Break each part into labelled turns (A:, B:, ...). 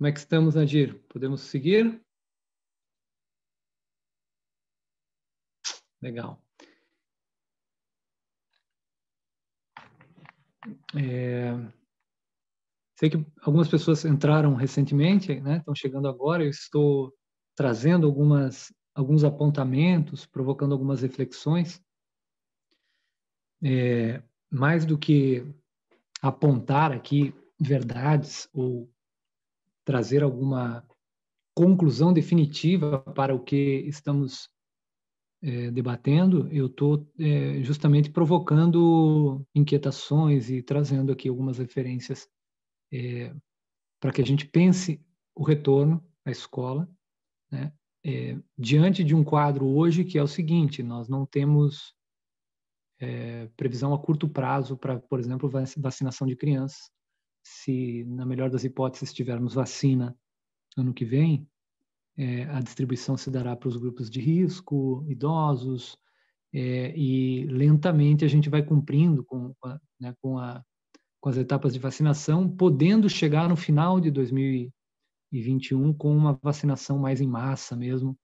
A: Como é que estamos, Nadir? Podemos seguir? Legal. Sei que algumas pessoas entraram recentemente, né? Estão chegando agora. Eu estou trazendo alguns apontamentos, provocando algumas reflexões. Mais do que apontar aqui verdades ou trazer alguma conclusão definitiva para o que estamos debatendo, eu estou justamente provocando inquietações e trazendo aqui algumas referências para que a gente pense o retorno à escola, né? Diante de um quadro hoje que é o seguinte: nós não temos previsão a curto prazo para, por exemplo, vacinação de crianças. Se, na melhor das hipóteses, tivermos vacina ano que vem, a distribuição se dará para os grupos de risco, idosos, e lentamente a gente vai cumprindo com as etapas de vacinação, podendo chegar no final de 2021 com uma vacinação mais em massa mesmo.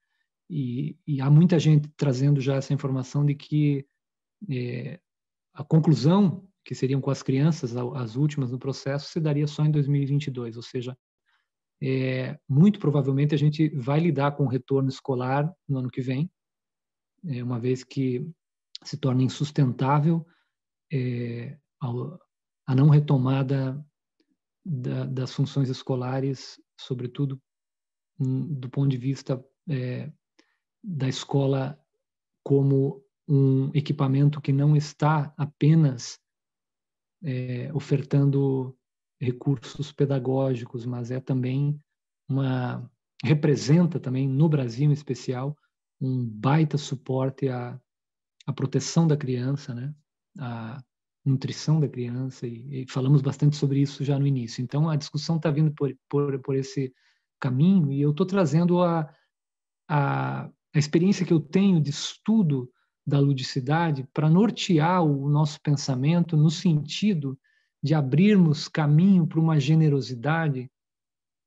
A: E há muita gente trazendo já essa informação de que a conclusão, que seriam com as crianças, as últimas no processo, se daria só em 2022, ou seja, muito provavelmente a gente vai lidar com o retorno escolar no ano que vem, uma vez que se torna insustentável a não retomada das funções escolares, sobretudo do ponto de vista da escola como um equipamento que não está apenas ofertando recursos pedagógicos, mas também representa também, no Brasil em especial, um baita suporte à proteção da criança, né? À nutrição da criança, e falamos bastante sobre isso já no início. Então, a discussão está vindo por esse caminho, e eu estou trazendo a experiência que eu tenho de estudo da ludicidade para nortear o nosso pensamento no sentido de abrirmos caminho para uma generosidade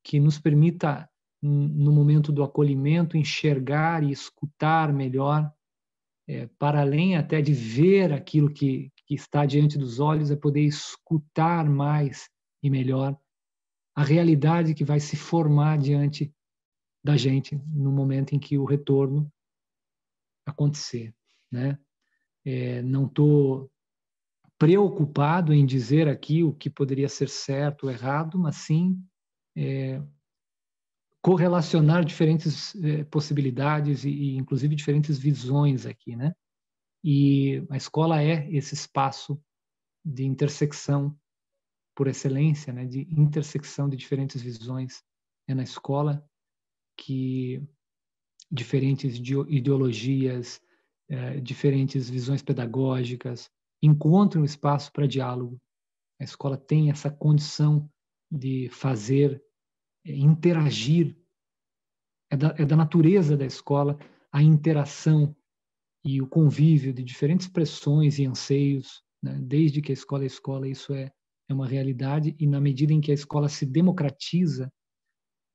A: que nos permita, no momento do acolhimento, enxergar e escutar melhor, para além até de ver aquilo que está diante dos olhos, é poder escutar mais e melhor a realidade que vai se formar diante da gente no momento em que o retorno acontecer, né? Não estou preocupado em dizer aqui o que poderia ser certo ou errado, mas sim correlacionar diferentes possibilidades e inclusive diferentes visões aqui, né? E a escola é esse espaço de intersecção por excelência, né? De intersecção de diferentes visões. É na escola que diferentes ideologias, diferentes visões pedagógicas encontram espaço para diálogo. A escola tem essa condição de fazer, interagir. É da natureza da escola a interação e o convívio de diferentes pressões e anseios, né? Desde que a escola é escola, isso é uma realidade, e na medida em que a escola se democratiza,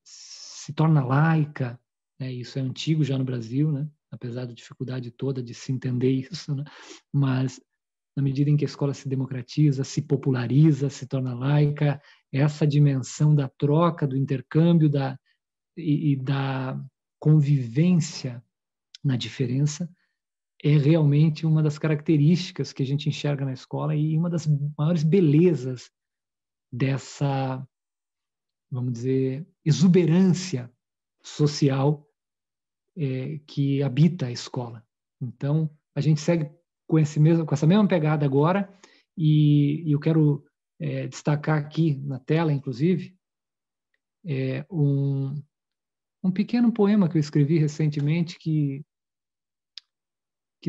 A: se torna laica, né? Isso é antigo já no Brasil, né? Apesar da dificuldade toda de se entender isso, né? Mas na medida em que a escola se democratiza, se populariza, se torna laica, essa dimensão da troca, do intercâmbio e da convivência na diferença é realmente uma das características que a gente enxerga na escola e uma das maiores belezas dessa, vamos dizer, exuberância social que habita a escola. Então, a gente segue com essa mesma pegada agora, e eu quero destacar aqui na tela, inclusive, um pequeno poema que eu escrevi recentemente que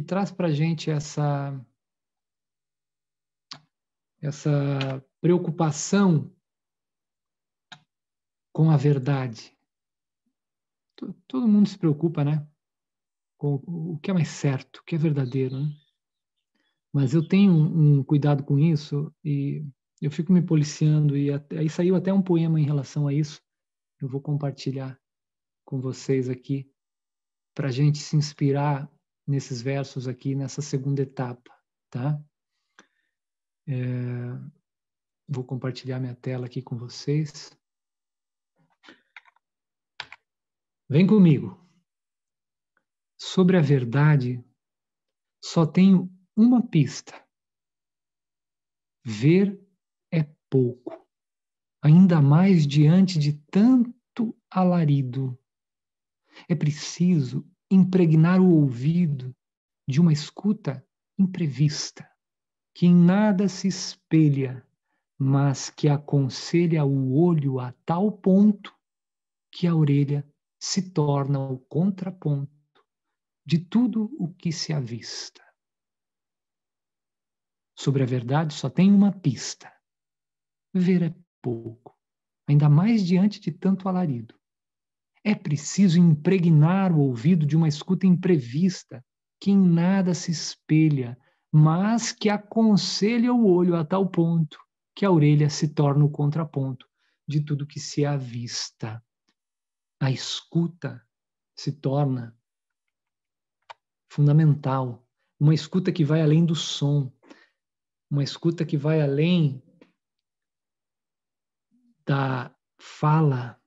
A: traz para a gente essa preocupação com a verdade. Todo mundo se preocupa, né? Com o que é mais certo, o que é verdadeiro, né? Mas eu tenho um cuidado com isso e eu fico me policiando, e aí saiu até um poema em relação a isso, eu vou compartilhar com vocês aqui para a gente se inspirar nesses versos aqui, nessa segunda etapa, tá? Vou compartilhar minha tela aqui com vocês. Vem comigo. Sobre a verdade, só tenho uma pista. Ver é pouco, ainda mais diante de tanto alarido. É preciso impregnar o ouvido de uma escuta imprevista, que em nada se espelha, mas que aconselha o olho a tal ponto que a orelha se torna o contraponto de tudo o que se avista. Sobre a verdade só tem uma pista. Ver é pouco, ainda mais diante de tanto alarido. É preciso impregnar o ouvido de uma escuta imprevista, que em nada se espelha, mas que aconselha o olho a tal ponto que a orelha se torna o contraponto de tudo que se avista. A escuta se torna fundamental, uma escuta que vai além do som, uma escuta que vai além da fala,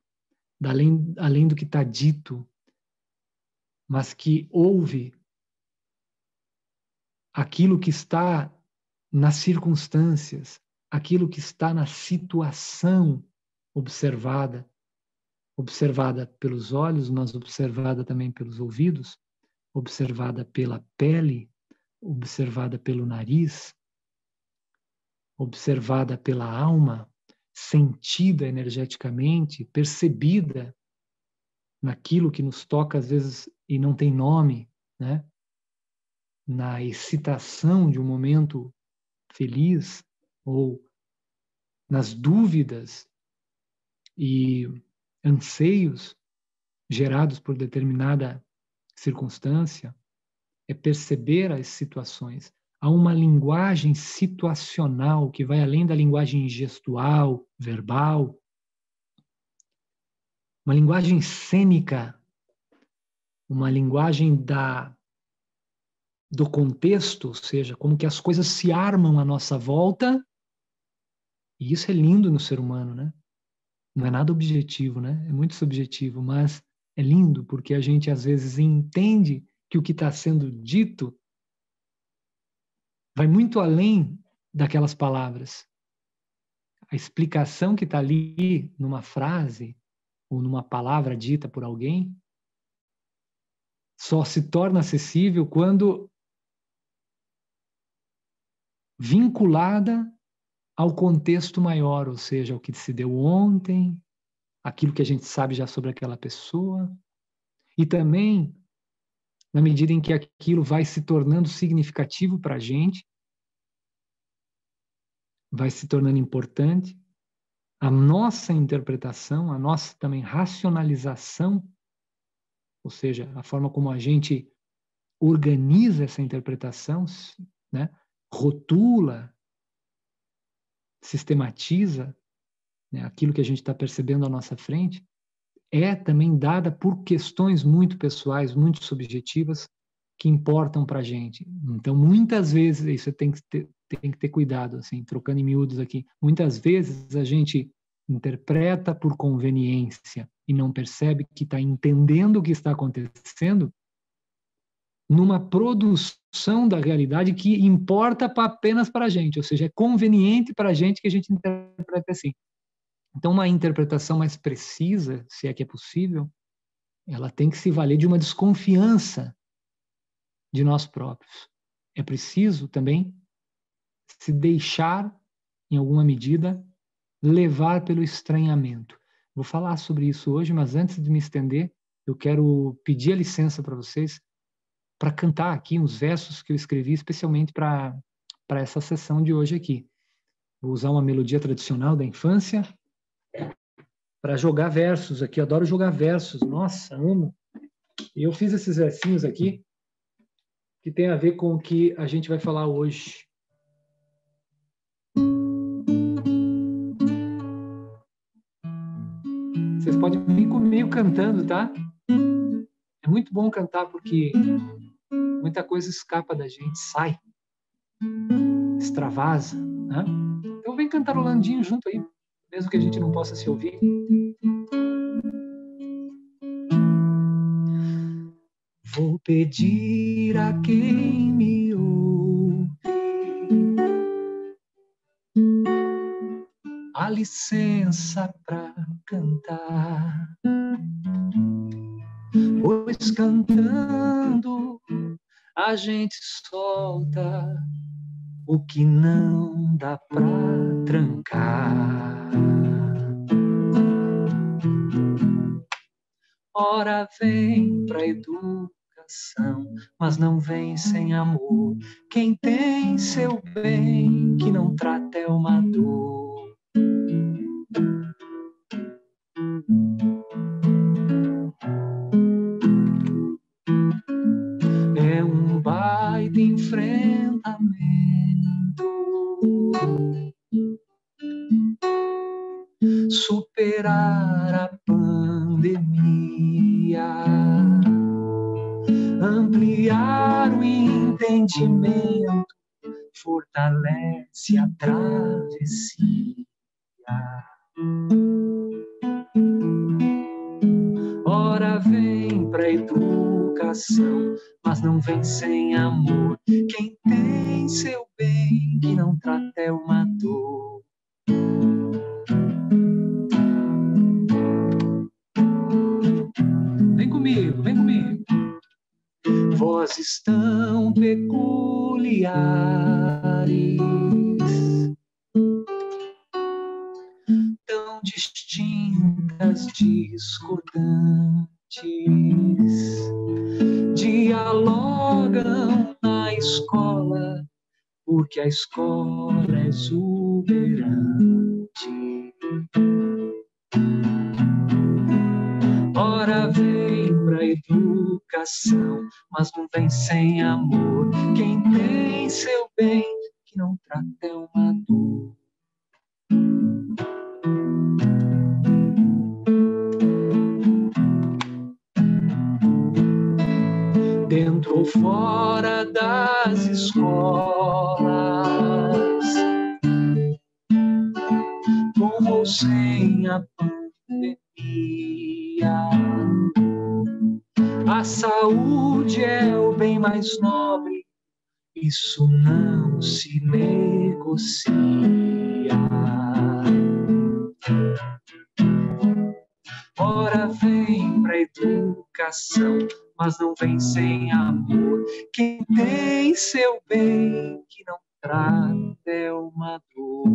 A: além do que está dito, mas que ouve aquilo que está nas circunstâncias, aquilo que está na situação observada pelos olhos, mas observada também pelos ouvidos, observada pela pele, observada pelo nariz, observada pela alma, sentida energeticamente, percebida naquilo que nos toca às vezes e não tem nome, né? Na excitação de um momento feliz ou nas dúvidas e anseios gerados por determinada circunstância, é perceber as situações. Há uma linguagem situacional que vai além da linguagem gestual, verbal, uma linguagem cênica, uma linguagem do contexto, ou seja, como que as coisas se armam à nossa volta. E isso é lindo no ser humano, né? Não é nada objetivo, né? É muito subjetivo, mas é lindo porque a gente às vezes entende que o que está sendo dito vai muito além daquelas palavras. A explicação que está ali numa frase ou numa palavra dita por alguém só se torna acessível quando vinculada ao contexto maior, ou seja, o que se deu ontem, aquilo que a gente sabe já sobre aquela pessoa, e também na medida em que aquilo vai se tornando significativo para a gente, vai se tornando importante, a nossa interpretação, a nossa também racionalização, ou seja, a forma como a gente organiza essa interpretação, né? Rotula, sistematiza, né? Aquilo que a gente está percebendo à nossa frente, é também dada por questões muito pessoais, muito subjetivas, que importam para a gente. Então, muitas vezes, isso tem que ter cuidado, assim, trocando em miúdos aqui, muitas vezes a gente interpreta por conveniência e não percebe que está entendendo o que está acontecendo numa produção da realidade que importa apenas para a gente, ou seja, é conveniente para a gente que a gente interprete assim. Então, uma interpretação mais precisa, se é que é possível, ela tem que se valer de uma desconfiança de nós próprios. É preciso também se deixar, em alguma medida, levar pelo estranhamento. Vou falar sobre isso hoje, mas antes de me estender, eu quero pedir a licença para vocês para cantar aqui uns versos que eu escrevi especialmente para essa sessão de hoje aqui. Vou usar uma melodia tradicional da infância para jogar versos aqui. Eu adoro jogar versos. Nossa, amo. E eu fiz esses versinhos aqui que tem a ver com o que a gente vai falar hoje. Vocês podem vir comigo cantando, tá? É muito bom cantar porque muita coisa escapa da gente, sai, extravasa, né? Então vem cantarolandinho junto aí, mesmo que a gente não possa se ouvir. Vou pedir a quem me ouve a licença pra cantar, pois cantando a gente solta o que não dá pra trancar. Ora vem pra educação, mas não vem sem amor. Quem tem seu bem, que não trata é uma dor. É um baita enfrentamento, superar a pandemia, ampliar o entendimento, fortalece a travessia. Ora vem pra educação, mas não vem sem amor. Quem tem seu bem, que não trata é uma dor. Vem comigo, vem comigo. Vozes tão peculiares, tão distintas, discordantes, dialogam na escola, porque a escola é exuberante. Ora vem pra educação, mas não vem sem amor. Quem tem seu bem, que não trata é uma dor. Dentro ou fora das escolas, com ou sem a pandemia, a saúde é o bem mais nobre, isso não se negocia. Ora vem pra educação, mas não vem sem amor. Quem tem seu bem, que não trata é uma dor.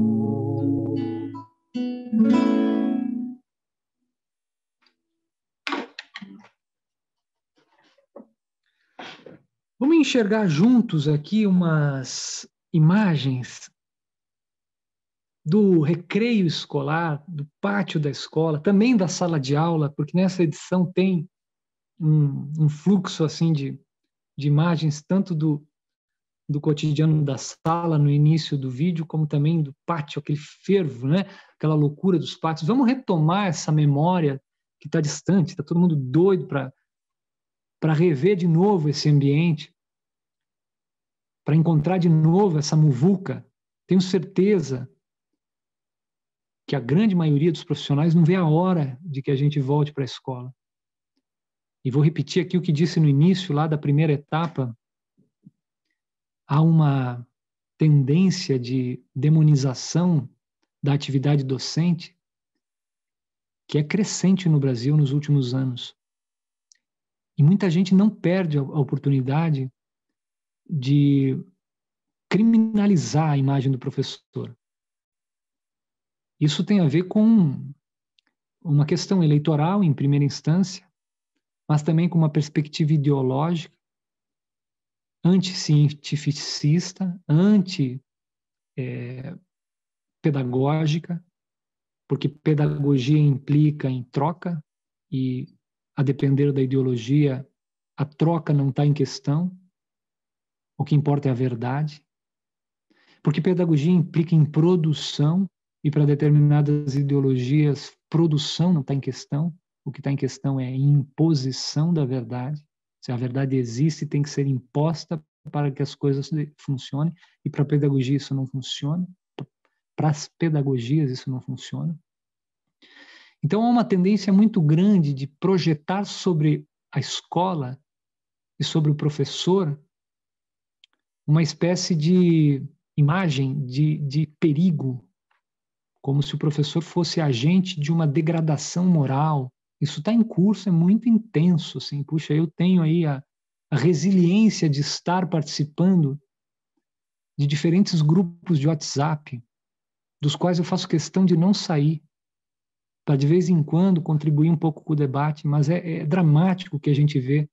A: Vamos enxergar juntos aqui umas imagens do recreio escolar, do pátio da escola, também da sala de aula, porque nessa edição tem um fluxo assim de imagens, tanto do cotidiano da sala no início do vídeo, como também do pátio, aquele fervo, né? Aquela loucura dos pátios. Vamos retomar essa memória que está distante, está todo mundo doido para rever de novo esse ambiente, para encontrar de novo essa muvuca. Tenho certeza que a grande maioria dos profissionais não vê a hora de que a gente volte para a escola. E vou repetir aqui o que disse no início, lá da primeira etapa. Há uma tendência de demonização da atividade docente que é crescente no Brasil nos últimos anos. E muita gente não perde a oportunidade de criminalizar a imagem do professor. Isso tem a ver com uma questão eleitoral, em primeira instância, mas também com uma perspectiva ideológica, anticientificista, antipedagógica, porque pedagogia implica em troca, e a depender da ideologia, a troca não está em questão, o que importa é a verdade. Porque pedagogia implica em produção, e para determinadas ideologias, produção não está em questão. O que está em questão é imposição da verdade. Se a verdade existe, tem que ser imposta para que as coisas funcionem. E para a pedagogia isso não funciona. Para as pedagogias isso não funciona. Então há uma tendência muito grande de projetar sobre a escola e sobre o professor uma espécie de imagem de perigo, como se o professor fosse agente de uma degradação moral. Isso está em curso, é muito intenso. Assim. Puxa, eu tenho aí a resiliência de estar participando de diferentes grupos de WhatsApp, dos quais eu faço questão de não sair, para de vez em quando contribuir um pouco com o debate, mas é dramático o que a gente vê.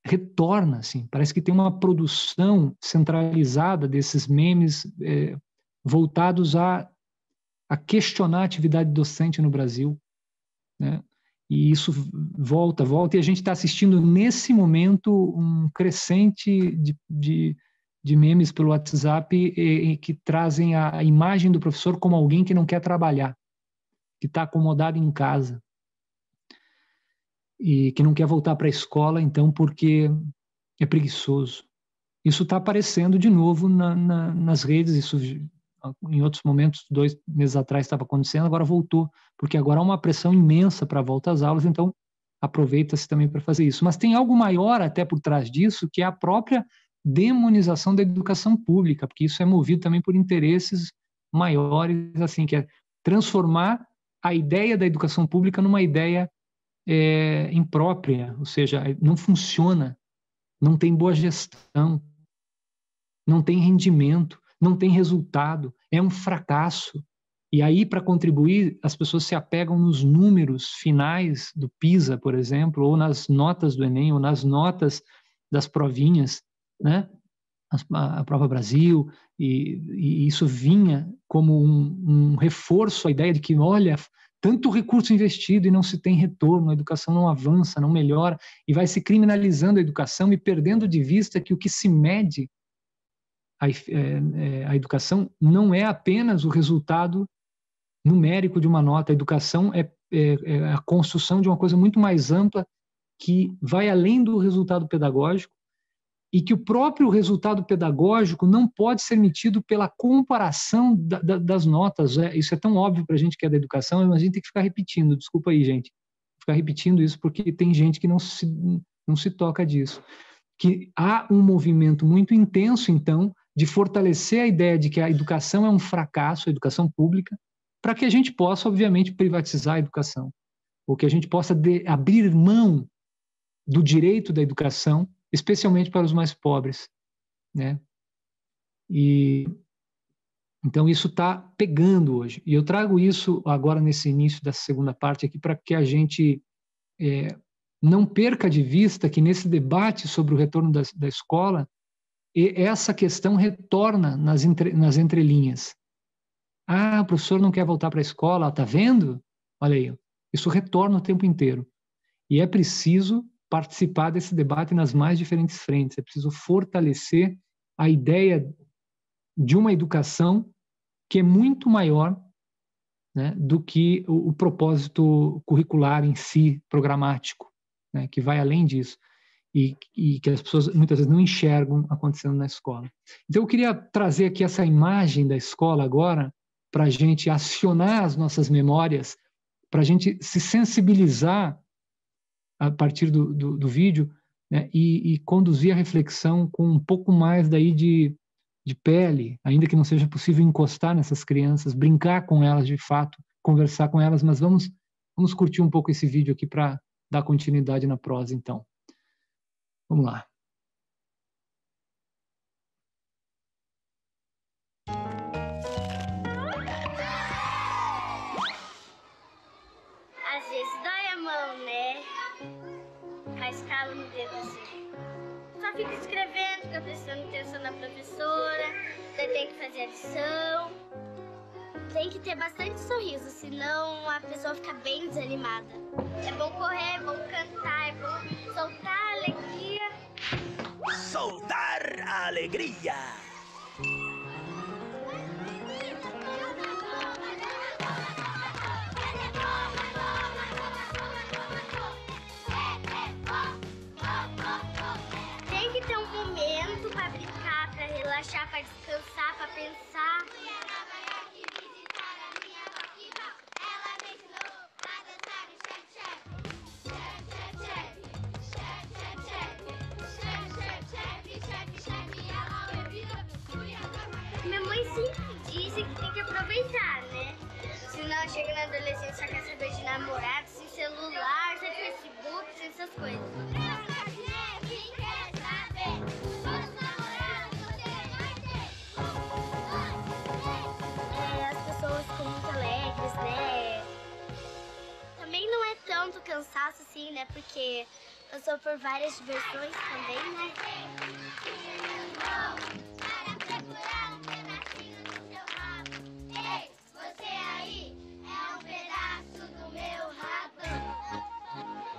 A: Retorna, assim, parece que tem uma produção centralizada desses memes voltados a questionar a atividade docente no Brasil, né? E isso volta, e a gente está assistindo nesse momento um crescente de memes pelo WhatsApp que trazem a imagem do professor como alguém que não quer trabalhar, que está acomodado em casa e que não quer voltar para a escola, então, porque é preguiçoso. Isso está aparecendo de novo nas redes, isso em outros momentos, 2 meses atrás estava acontecendo, agora voltou, porque agora há uma pressão imensa para a volta às aulas, então aproveita-se também para fazer isso. Mas tem algo maior até por trás disso, que é a própria demonização da educação pública, porque isso é movido também por interesses maiores, assim, que é transformar a ideia da educação pública numa ideia imprópria, ou seja, não funciona, não tem boa gestão, não tem rendimento, não tem resultado, é um fracasso. E aí, para contribuir, as pessoas se apegam nos números finais do PISA, por exemplo, ou nas notas do Enem, ou nas notas das provinhas, né? A Prova Brasil, e isso vinha como um reforço à ideia de que, olha, tanto recurso investido e não se tem retorno, a educação não avança, não melhora, e vai se criminalizando a educação e perdendo de vista que o que se mede a educação não é apenas o resultado numérico de uma nota. A educação é a construção de uma coisa muito mais ampla que vai além do resultado pedagógico e que o próprio resultado pedagógico não pode ser medido pela comparação das notas. Isso é tão óbvio para a gente que é da educação, mas a gente tem que ficar repetindo. Desculpa aí, gente. Ficar repetindo isso porque tem gente que não se toca disso. Que há um movimento muito intenso, então, de fortalecer a ideia de que a educação é um fracasso, a educação pública, para que a gente possa, obviamente, privatizar a educação, ou que a gente possa abrir mão do direito da educação, especialmente para os mais pobres, né? E então isso está pegando hoje. E eu trago isso agora nesse início da segunda parte aqui para que a gente não perca de vista que nesse debate sobre o retorno da escola, essa questão retorna nas entrelinhas. Ah, o professor não quer voltar para a escola, está vendo? Olha aí, isso retorna o tempo inteiro. E é preciso participar desse debate nas mais diferentes frentes, é preciso fortalecer a ideia de uma educação que é muito maior, né, do que o propósito curricular em si, programático, né, que vai além disso. E que as pessoas muitas vezes não enxergam acontecendo na escola. Então eu queria trazer aqui essa imagem da escola agora para a gente acionar as nossas memórias, para a gente se sensibilizar a partir do vídeo, né, e conduzir a reflexão com um pouco mais daí de pele, ainda que não seja possível encostar nessas crianças, brincar com elas de fato, conversar com elas, mas vamos curtir um pouco esse vídeo aqui para dar continuidade na prosa, então. Vamos lá.
B: Às vezes dói a mão, né? Faz calo no dedo assim. Só fica escrevendo, fica prestando atenção na professora, daí tem que fazer a lição. Tem que ter bastante sorriso, senão a pessoa fica bem desanimada. É bom correr, é bom cantar, é bom soltar a alegria.
C: Soltar a alegria!
B: vez de namorado, sem celular, sem Facebook, sem essas coisas. As pessoas ficam muito alegres, né? Também não é tanto cansaço assim, né? Porque passou por várias diversões também, né?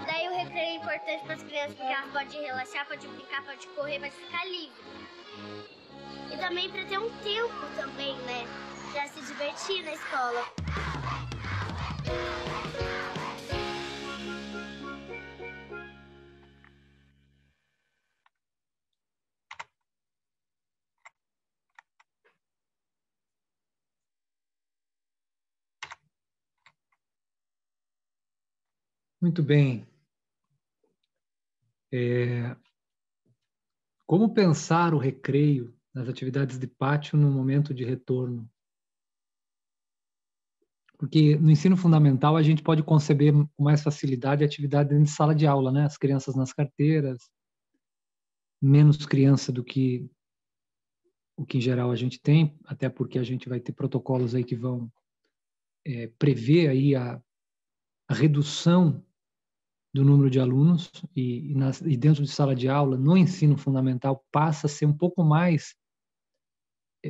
B: Daí o recreio é importante para as crianças porque elas podem relaxar, podem brincar, podem correr, podem ficar livre. E também para ter um tempo também, né? Para se divertir na escola.
A: Muito bem. Como pensar o recreio nas atividades de pátio no momento de retorno? Porque no ensino fundamental a gente pode conceber com mais facilidade a atividade dentro de sala de aula, né? As crianças nas carteiras, menos criança do que o que em geral a gente tem, até porque a gente vai ter protocolos aí que vão prever aí a redução do número de alunos e dentro de sala de aula, no ensino fundamental, passa a ser um pouco mais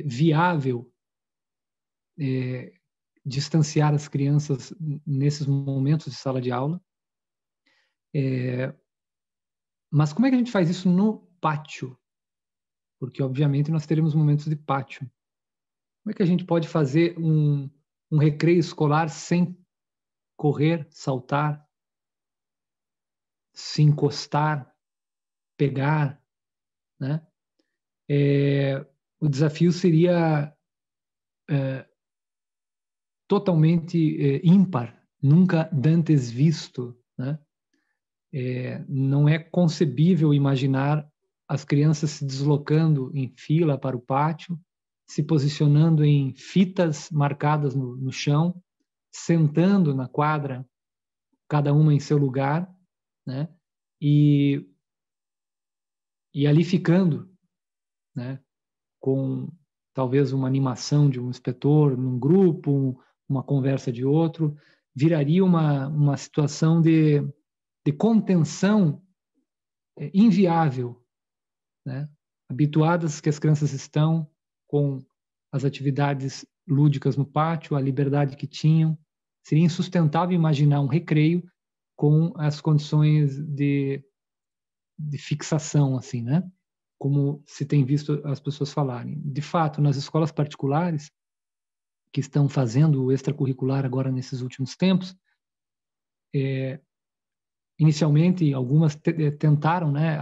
A: viável distanciar as crianças nesses momentos de sala de aula. Mas como é que a gente faz isso no pátio? Porque, obviamente, nós teremos momentos de pátio. Como é que a gente pode fazer um recreio escolar sem correr, saltar, se encostar, pegar, né? O desafio seria totalmente ímpar, nunca dantes visto, né? Não é concebível imaginar as crianças se deslocando em fila para o pátio, se posicionando em fitas marcadas no chão, sentando na quadra, cada uma em seu lugar, né? E ali ficando, né? Com talvez uma animação de um inspetor num grupo, uma conversa de outro, viraria uma situação de contenção inviável, né? Habituadas que as crianças estão com as atividades lúdicas no pátio, a liberdade que tinham, seria insustentável imaginar um recreio com as condições de fixação, assim, né? Como se tem visto as pessoas falarem. De fato, nas escolas particulares que estão fazendo o extracurricular agora nesses últimos tempos, inicialmente algumas tentaram, né,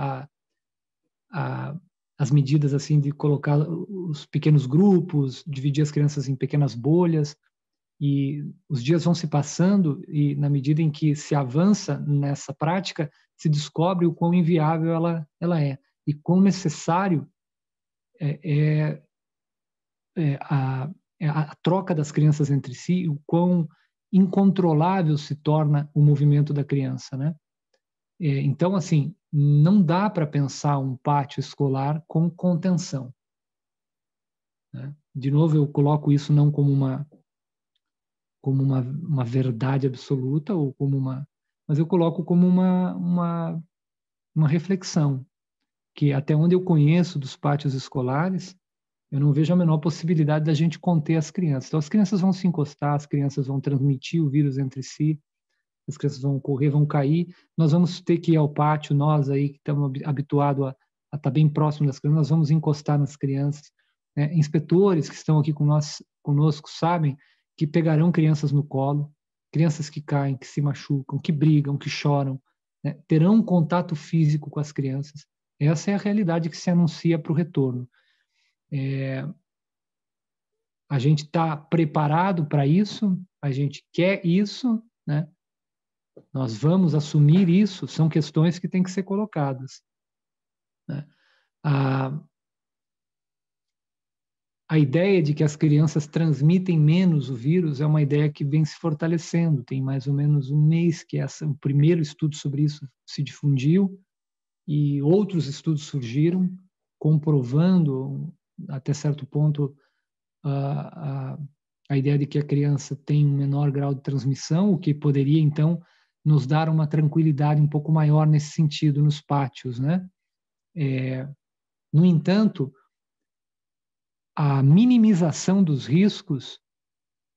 A: as medidas assim de colocar os pequenos grupos, dividir as crianças em pequenas bolhas, e os dias vão se passando e na medida em que se avança nessa prática, se descobre o quão inviável ela é e quão necessário a troca das crianças entre si, o quão incontrolável se torna o movimento da criança, né? Então, assim, não dá para pensar um pátio escolar com contenção, né? De novo, eu coloco isso não como uma verdade absoluta ou mas eu coloco como uma reflexão que até onde eu conheço dos pátios escolares, eu não vejo a menor possibilidade da gente conter as crianças. Então, as crianças vão se encostar, as crianças vão transmitir o vírus entre si, as crianças vão correr, vão cair. Nós vamos ter que ir ao pátio, nós aí que estamos habituados a estar bem próximo das crianças, nós vamos encostar nas crianças. Né? Inspetores que estão aqui conosco sabem que pegarão crianças no colo, crianças que caem, que se machucam, que brigam, que choram, né? Terão um contato físico com as crianças. Essa é a realidade que se anuncia para o retorno. A gente está preparado para isso, a gente quer isso, né? Nós vamos assumir isso, são questões que têm que ser colocadas, né? a ideia de que as crianças transmitem menos o vírus é uma ideia que vem se fortalecendo. Tem mais ou menos um mês que o primeiro estudo sobre isso se difundiu e outros estudos surgiram comprovando, até certo ponto, a ideia de que a criança tem um menor grau de transmissão, o que poderia, então, nos dar uma tranquilidade um pouco maior nesse sentido nos pátios, né? No entanto, a minimização dos riscos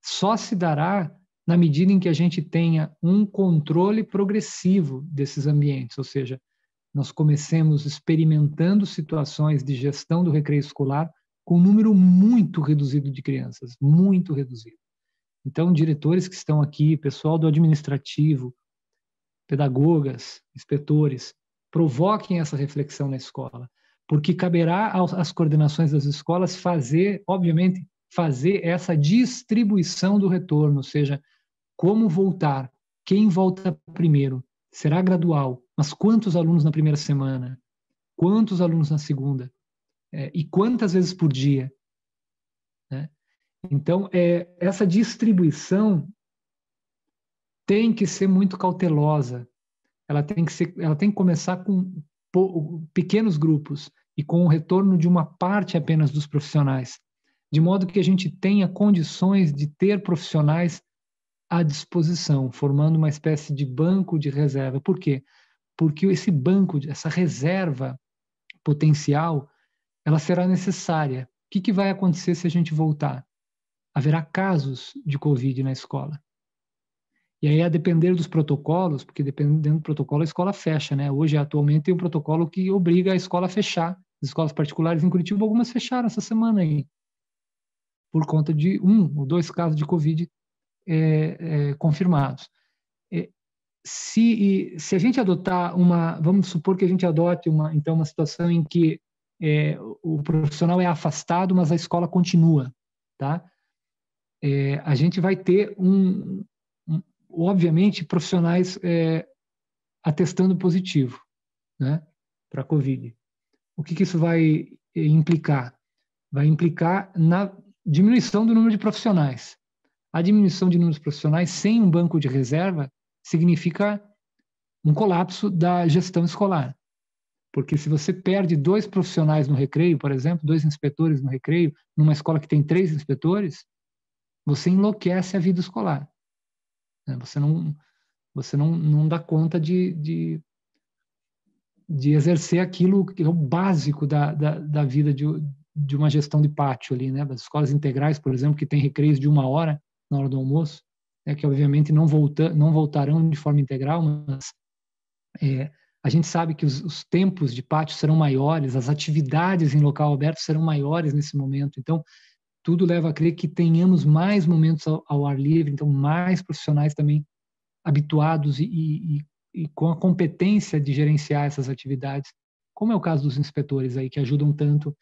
A: só se dará na medida em que a gente tenha um controle progressivo desses ambientes, ou seja, nós comecemos experimentando situações de gestão do recreio escolar com um número muito reduzido de crianças, muito reduzido. Então, diretores que estão aqui, pessoal do administrativo, pedagogas, inspetores, provoquem essa reflexão na escola, porque caberá às coordenações das escolas obviamente, fazer essa distribuição do retorno, ou seja, como voltar, quem volta primeiro, será gradual, mas quantos alunos na primeira semana, quantos alunos na segunda, e quantas vezes por dia, né? Então, essa distribuição tem que ser muito cautelosa, ela tem que começar com pequenos grupos e com o retorno de uma parte apenas dos profissionais, de modo que a gente tenha condições de ter profissionais à disposição, formando uma espécie de banco de reserva. Por quê? Porque esse banco, essa reserva potencial, ela será necessária. O que vai acontecer se a gente voltar? Haverá casos de Covid na escola. E aí, a depender dos protocolos, porque dependendo do protocolo, a escola fecha, né? Hoje, atualmente, tem um protocolo que obriga a escola a fechar. As escolas particulares em Curitiba, algumas fecharam essa semana aí, por conta de 1 ou 2 casos de Covid confirmados. Se a gente adotar vamos supor que a gente adote uma situação em que o profissional é afastado, mas a escola continua, tá? A gente vai ter obviamente, profissionais atestando positivo, né, para a Covid. O que isso vai implicar? Vai implicar na diminuição do número de profissionais. A diminuição de número de profissionais sem um banco de reserva significa um colapso da gestão escolar. Porque se você perde 2 profissionais no recreio, por exemplo, 2 inspetores no recreio, numa escola que tem 3 inspetores, você enlouquece a vida escolar. Você não dá conta de exercer aquilo que é o básico da vida de uma gestão de pátio ali, né? Das escolas integrais, por exemplo, que tem recreios de 1 hora na hora do almoço, que obviamente não voltarão de forma integral, mas a gente sabe que os tempos de pátio serão maiores, as atividades em local aberto serão maiores nesse momento. Então, tudo leva a crer que tenhamos mais momentos ao ar livre, então mais profissionais também habituados e com a competência de gerenciar essas atividades, como é o caso dos inspetores aí, que ajudam tanto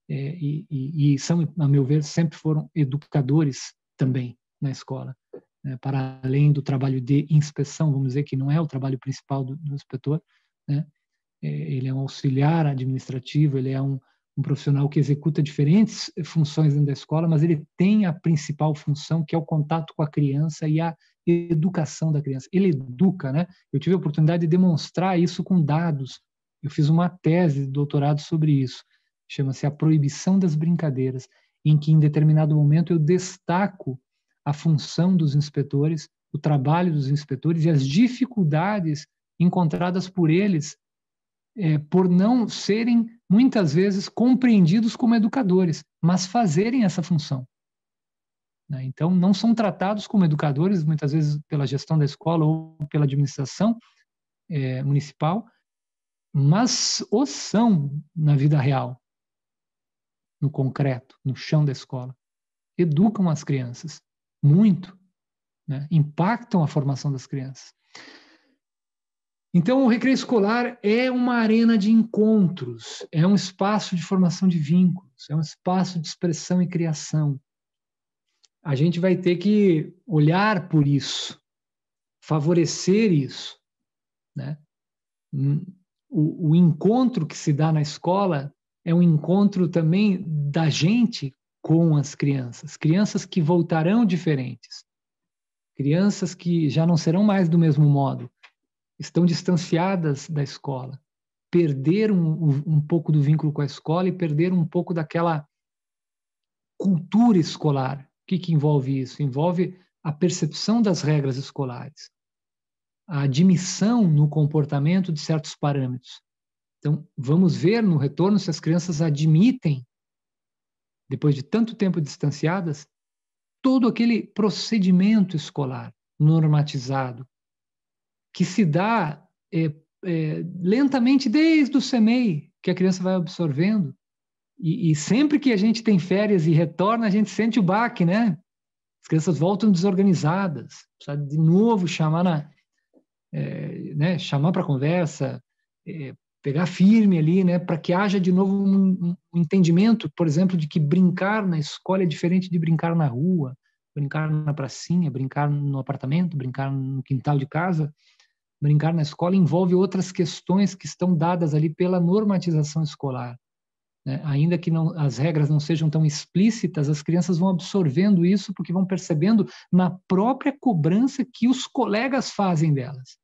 A: e são, a meu ver, sempre foram educadores também na escola, né? Para além do trabalho de inspeção, vamos dizer que não é o trabalho principal do inspetor, né? Ele é um auxiliar administrativo, ele é um profissional que executa diferentes funções dentro da escola, mas ele tem a principal função, que é o contato com a criança e a educação da criança. Ele educa, né? Eu tive a oportunidade de demonstrar isso com dados. Eu fiz uma tese de doutorado sobre isso. Chama-se A Proibição das Brincadeiras, em que, em determinado momento, eu destaco a função dos inspetores, o trabalho dos inspetores e as dificuldades encontradas por eles por não serem, muitas vezes, compreendidos como educadores, mas fazerem essa função. Então, não são tratados como educadores, muitas vezes pela gestão da escola ou pela administração municipal, mas o são na vida real, no concreto, no chão da escola. Educam as crianças muito, né? Impactam a formação das crianças. Então, o recreio escolar é uma arena de encontros, é um espaço de formação de vínculos, é um espaço de expressão e criação. A gente vai ter que olhar por isso, favorecer isso, né? O encontro que se dá na escola é um encontro também da gente com as crianças. Crianças que voltarão diferentes. Crianças que já não serão mais do mesmo modo. Estão distanciadas da escola. Perderam um pouco do vínculo com a escola e perderam um pouco daquela cultura escolar. O que envolve isso? Envolve a percepção das regras escolares, a admissão no comportamento de certos parâmetros. Então, vamos ver no retorno se as crianças admitem, depois de tanto tempo distanciadas, todo aquele procedimento escolar normatizado, que se dá lentamente desde o CMEI, que a criança vai absorvendo. E sempre que a gente tem férias e retorna, a gente sente o baque, né? As crianças voltam desorganizadas. Precisa de novo chamar chamar para conversa, pegar firme ali, né? Para que haja de novo um entendimento, por exemplo, de que brincar na escola é diferente de brincar na rua, brincar na pracinha, brincar no apartamento, brincar no quintal de casa. Brincar na escola envolve outras questões que estão dadas ali pela normatização escolar. Ainda que as regras não sejam tão explícitas, as crianças vão absorvendo isso porque vão percebendo na própria cobrança que os colegas fazem delas.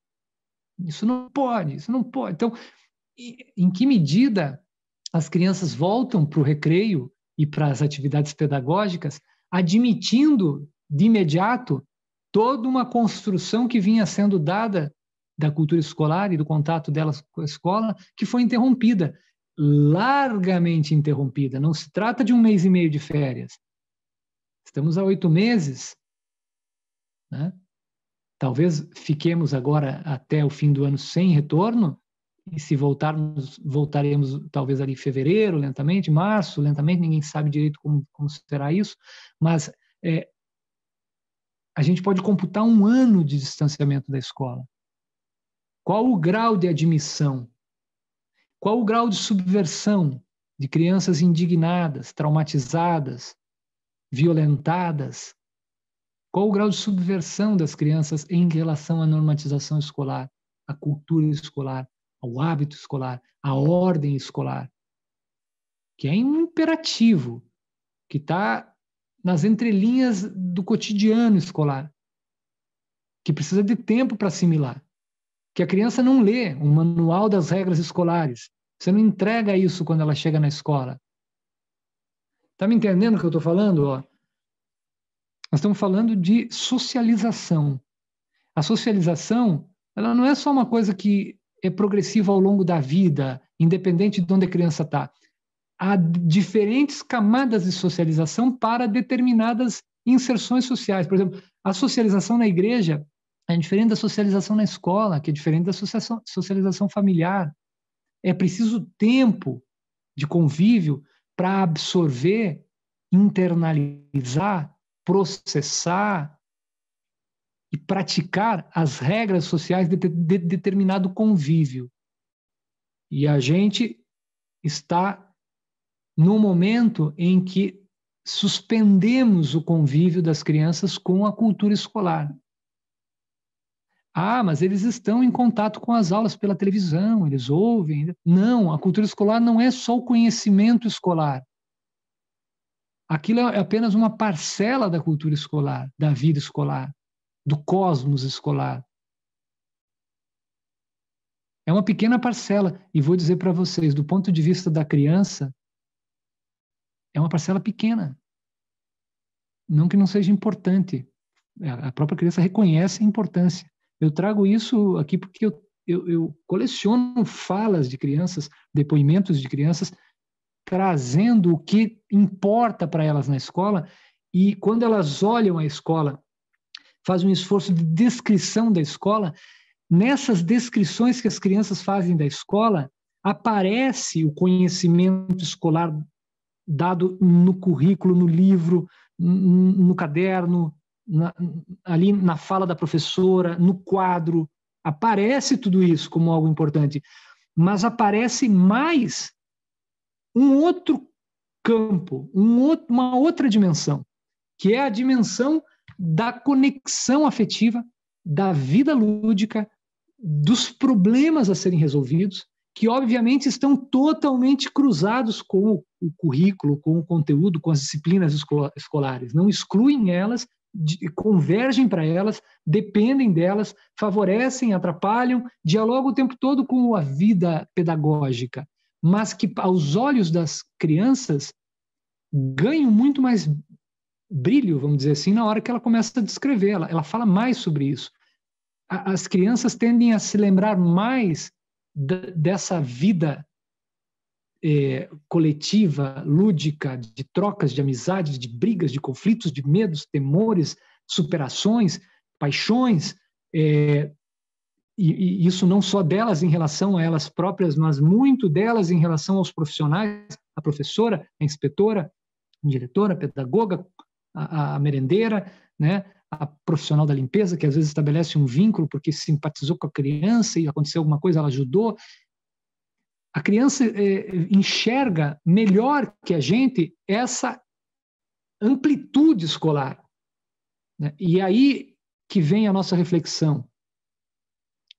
A: Isso não pode, isso não pode. Então, em que medida as crianças voltam para o recreio e para as atividades pedagógicas, admitindo de imediato toda uma construção que vinha sendo dada da cultura escolar e do contato delas com a escola, que foi interrompida, largamente interrompida. Não se trata de 1 mês e meio de férias. Estamos há 8 meses, né? Talvez fiquemos agora até o fim do ano sem retorno, e se voltaremos talvez ali em fevereiro, lentamente, março, lentamente, ninguém sabe direito como será isso, mas a gente pode computar 1 ano de distanciamento da escola. Qual o grau de admissão? Qual o grau de subversão de crianças indignadas, traumatizadas, violentadas? Qual o grau de subversão das crianças em relação à normatização escolar, à cultura escolar, ao hábito escolar, à ordem escolar? Que é um imperativo, que está nas entrelinhas do cotidiano escolar, que precisa de tempo para assimilar. Que a criança não lê um manual das regras escolares. Você não entrega isso quando ela chega na escola. Está me entendendo o que eu estou falando? Ó? Nós estamos falando de socialização. A socialização, ela não é só uma coisa que é progressiva ao longo da vida, independente de onde a criança está. Há diferentes camadas de socialização para determinadas inserções sociais. Por exemplo, a socialização na igreja é diferente da socialização na escola, que é diferente da socialização familiar. É preciso tempo de convívio para absorver, internalizar, processar e praticar as regras sociais de determinado convívio. E a gente está no momento em que suspendemos o convívio das crianças com a cultura escolar. Ah, mas eles estão em contato com as aulas pela televisão, eles ouvem. Não, a cultura escolar não é só o conhecimento escolar. Aquilo é apenas uma parcela da cultura escolar, da vida escolar, do cosmos escolar. É uma pequena parcela. E vou dizer para vocês, do ponto de vista da criança, é uma parcela pequena. Não que não seja importante. A própria criança reconhece a importância. Eu trago isso aqui porque eu coleciono falas de crianças, depoimentos de crianças, trazendo o que importa para elas na escola, e quando elas olham a escola, fazem um esforço de descrição da escola, nessas descrições que as crianças fazem da escola, aparece o conhecimento escolar dado no currículo, no livro, no caderno, ali na fala da professora, no quadro. Aparece tudo isso como algo importante, mas aparece mais um outro campo, uma outra dimensão, que é a dimensão da conexão afetiva, da vida lúdica, dos problemas a serem resolvidos que obviamente estão totalmente cruzados com o currículo, com o conteúdo, com as disciplinas escolares. Não excluem elas, convergem para elas, dependem delas, favorecem, atrapalham, dialogam o tempo todo com a vida pedagógica, mas que aos olhos das crianças ganham muito mais brilho, vamos dizer assim, na hora que ela começa a descrever, ela fala mais sobre isso. As crianças tendem a se lembrar mais dessa vida coletiva, lúdica, de trocas, de amizades, de brigas, de conflitos, de medos, temores, superações, paixões, e isso não só delas em relação a elas próprias, mas muito delas em relação aos profissionais, a professora, a inspetora, a diretora, a pedagoga, a merendeira, né? A profissional da limpeza, que às vezes estabelece um vínculo porque simpatizou com a criança e aconteceu alguma coisa, ela ajudou. A criança enxerga melhor que a gente essa amplitude escolar, né? E aí que vem a nossa reflexão.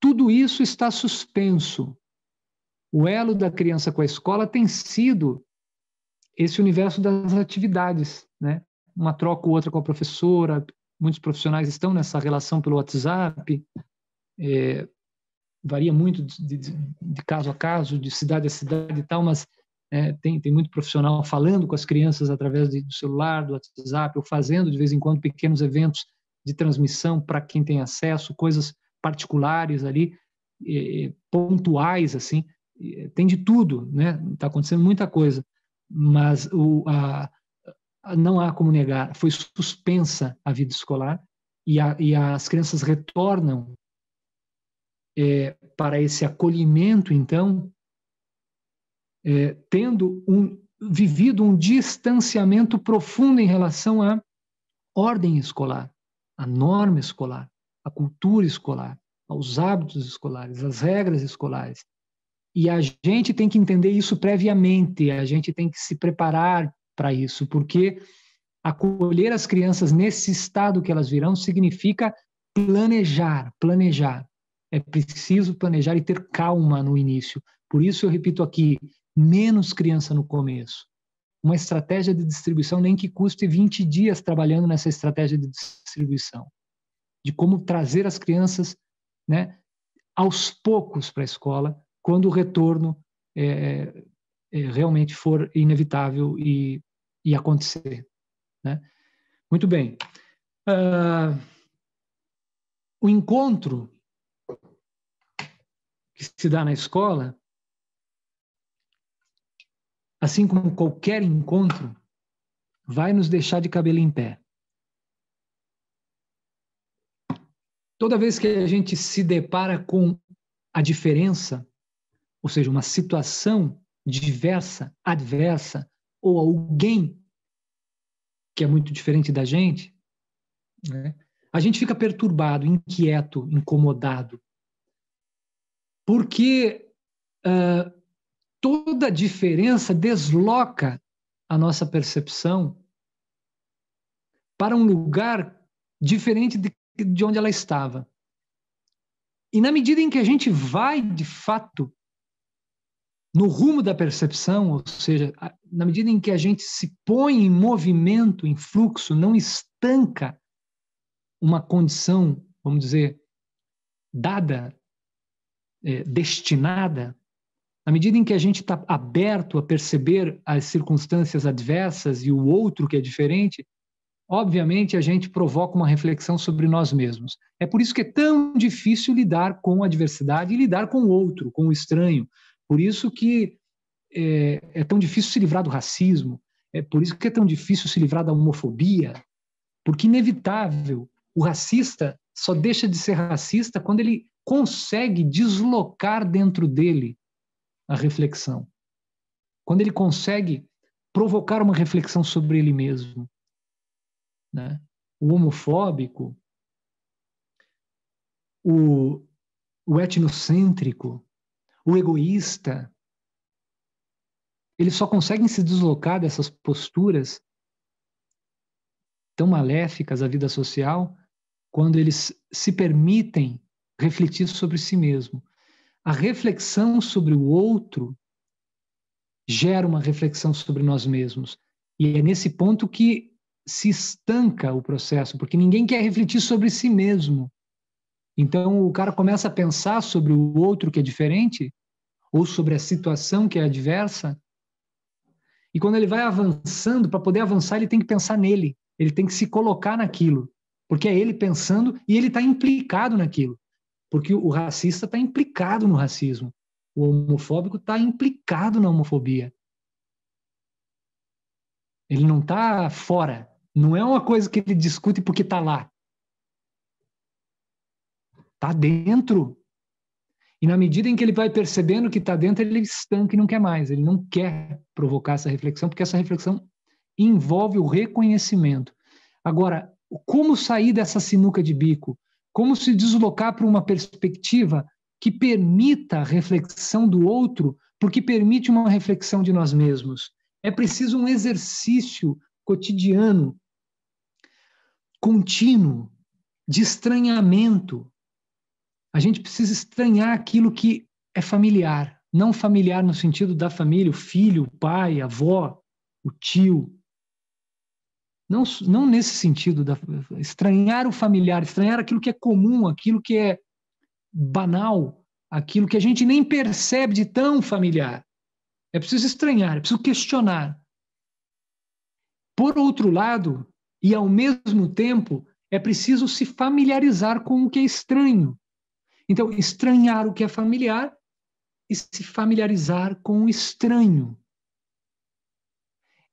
A: Tudo isso está suspenso. O elo da criança com a escola tem sido esse universo das atividades, né? Uma troca ou outra com a professora. Muitos profissionais estão nessa relação pelo WhatsApp. Varia muito de caso a caso, de cidade a cidade e tal, mas tem muito profissional falando com as crianças através do celular, do WhatsApp, ou fazendo de vez em quando pequenos eventos de transmissão para quem tem acesso, coisas particulares ali, pontuais, assim, tem de tudo, né? Está acontecendo muita coisa, mas não há como negar, foi suspensa a vida escolar e as crianças retornam para esse acolhimento, então, tendo vivido um distanciamento profundo em relação à ordem escolar, à norma escolar, à cultura escolar, aos hábitos escolares, às regras escolares. E a gente tem que entender isso previamente, a gente tem que se preparar para isso, porque acolher as crianças nesse estado que elas virão significa planejar. É preciso planejar e ter calma no início. Por isso eu repito aqui, menos criança no começo. Uma estratégia de distribuição, nem que custe 20 dias trabalhando nessa estratégia de distribuição. De como trazer as crianças, né, aos poucos para a escola, quando o retorno realmente for inevitável e acontecer, né? Muito bem. O encontro que se dá na escola, assim como qualquer encontro, vai nos deixar de cabelo em pé. Toda vez que a gente se depara com a diferença, ou seja, uma situação diversa, adversa, ou alguém que é muito diferente da gente, né, a gente fica perturbado, inquieto, incomodado. Porque toda diferença desloca a nossa percepção para um lugar diferente de onde ela estava. E na medida em que a gente vai, de fato, no rumo da percepção, ou seja, na medida em que a gente se põe em movimento, em fluxo, não estanca uma condição, vamos dizer, dada, destinada, na medida em que a gente está aberto a perceber as circunstâncias adversas e o outro que é diferente, obviamente a gente provoca uma reflexão sobre nós mesmos. É por isso que é tão difícil lidar com a diversidade e lidar com o outro, com o estranho. Por isso que é tão difícil se livrar do racismo, é por isso que é tão difícil se livrar da homofobia, porque inevitável, o racista só deixa de ser racista quando ele consegue deslocar dentro dele a reflexão. Quando ele consegue provocar uma reflexão sobre ele mesmo, né? O homofóbico, o etnocêntrico, o egoísta, eles só conseguem se deslocar dessas posturas tão maléficas à vida social quando eles se permitem refletir sobre si mesmo. a reflexão sobre o outro gera uma reflexão sobre nós mesmos. E é nesse ponto que se estanca o processo, porque ninguém quer refletir sobre si mesmo. Então o cara começa a pensar sobre o outro que é diferente, ou sobre a situação que é adversa, e quando ele vai avançando, para poder avançar, ele tem que pensar nele, ele tem que se colocar naquilo, porque é ele pensando e ele está implicado naquilo, porque o racista está implicado no racismo, o homofóbico está implicado na homofobia. Ele não está fora, não é uma coisa que ele discute porque está lá. Está dentro. E na medida em que ele vai percebendo que está dentro, ele estanca e não quer mais. Ele não quer provocar essa reflexão, porque essa reflexão envolve o reconhecimento. Agora, como sair dessa sinuca de bico? Como se deslocar para uma perspectiva que permita a reflexão do outro, porque permite uma reflexão de nós mesmos? É preciso um exercício cotidiano, contínuo, de estranhamento. A gente precisa estranhar aquilo que é familiar, não familiar no sentido da família, o filho, o pai, a avó, o tio. Não nesse sentido, estranhar o familiar, estranhar aquilo que é comum, aquilo que é banal, aquilo que a gente nem percebe de tão familiar. É preciso estranhar, é preciso questionar. Por outro lado, e ao mesmo tempo, é preciso se familiarizar com o que é estranho. Então, estranhar o que é familiar e se familiarizar com o estranho.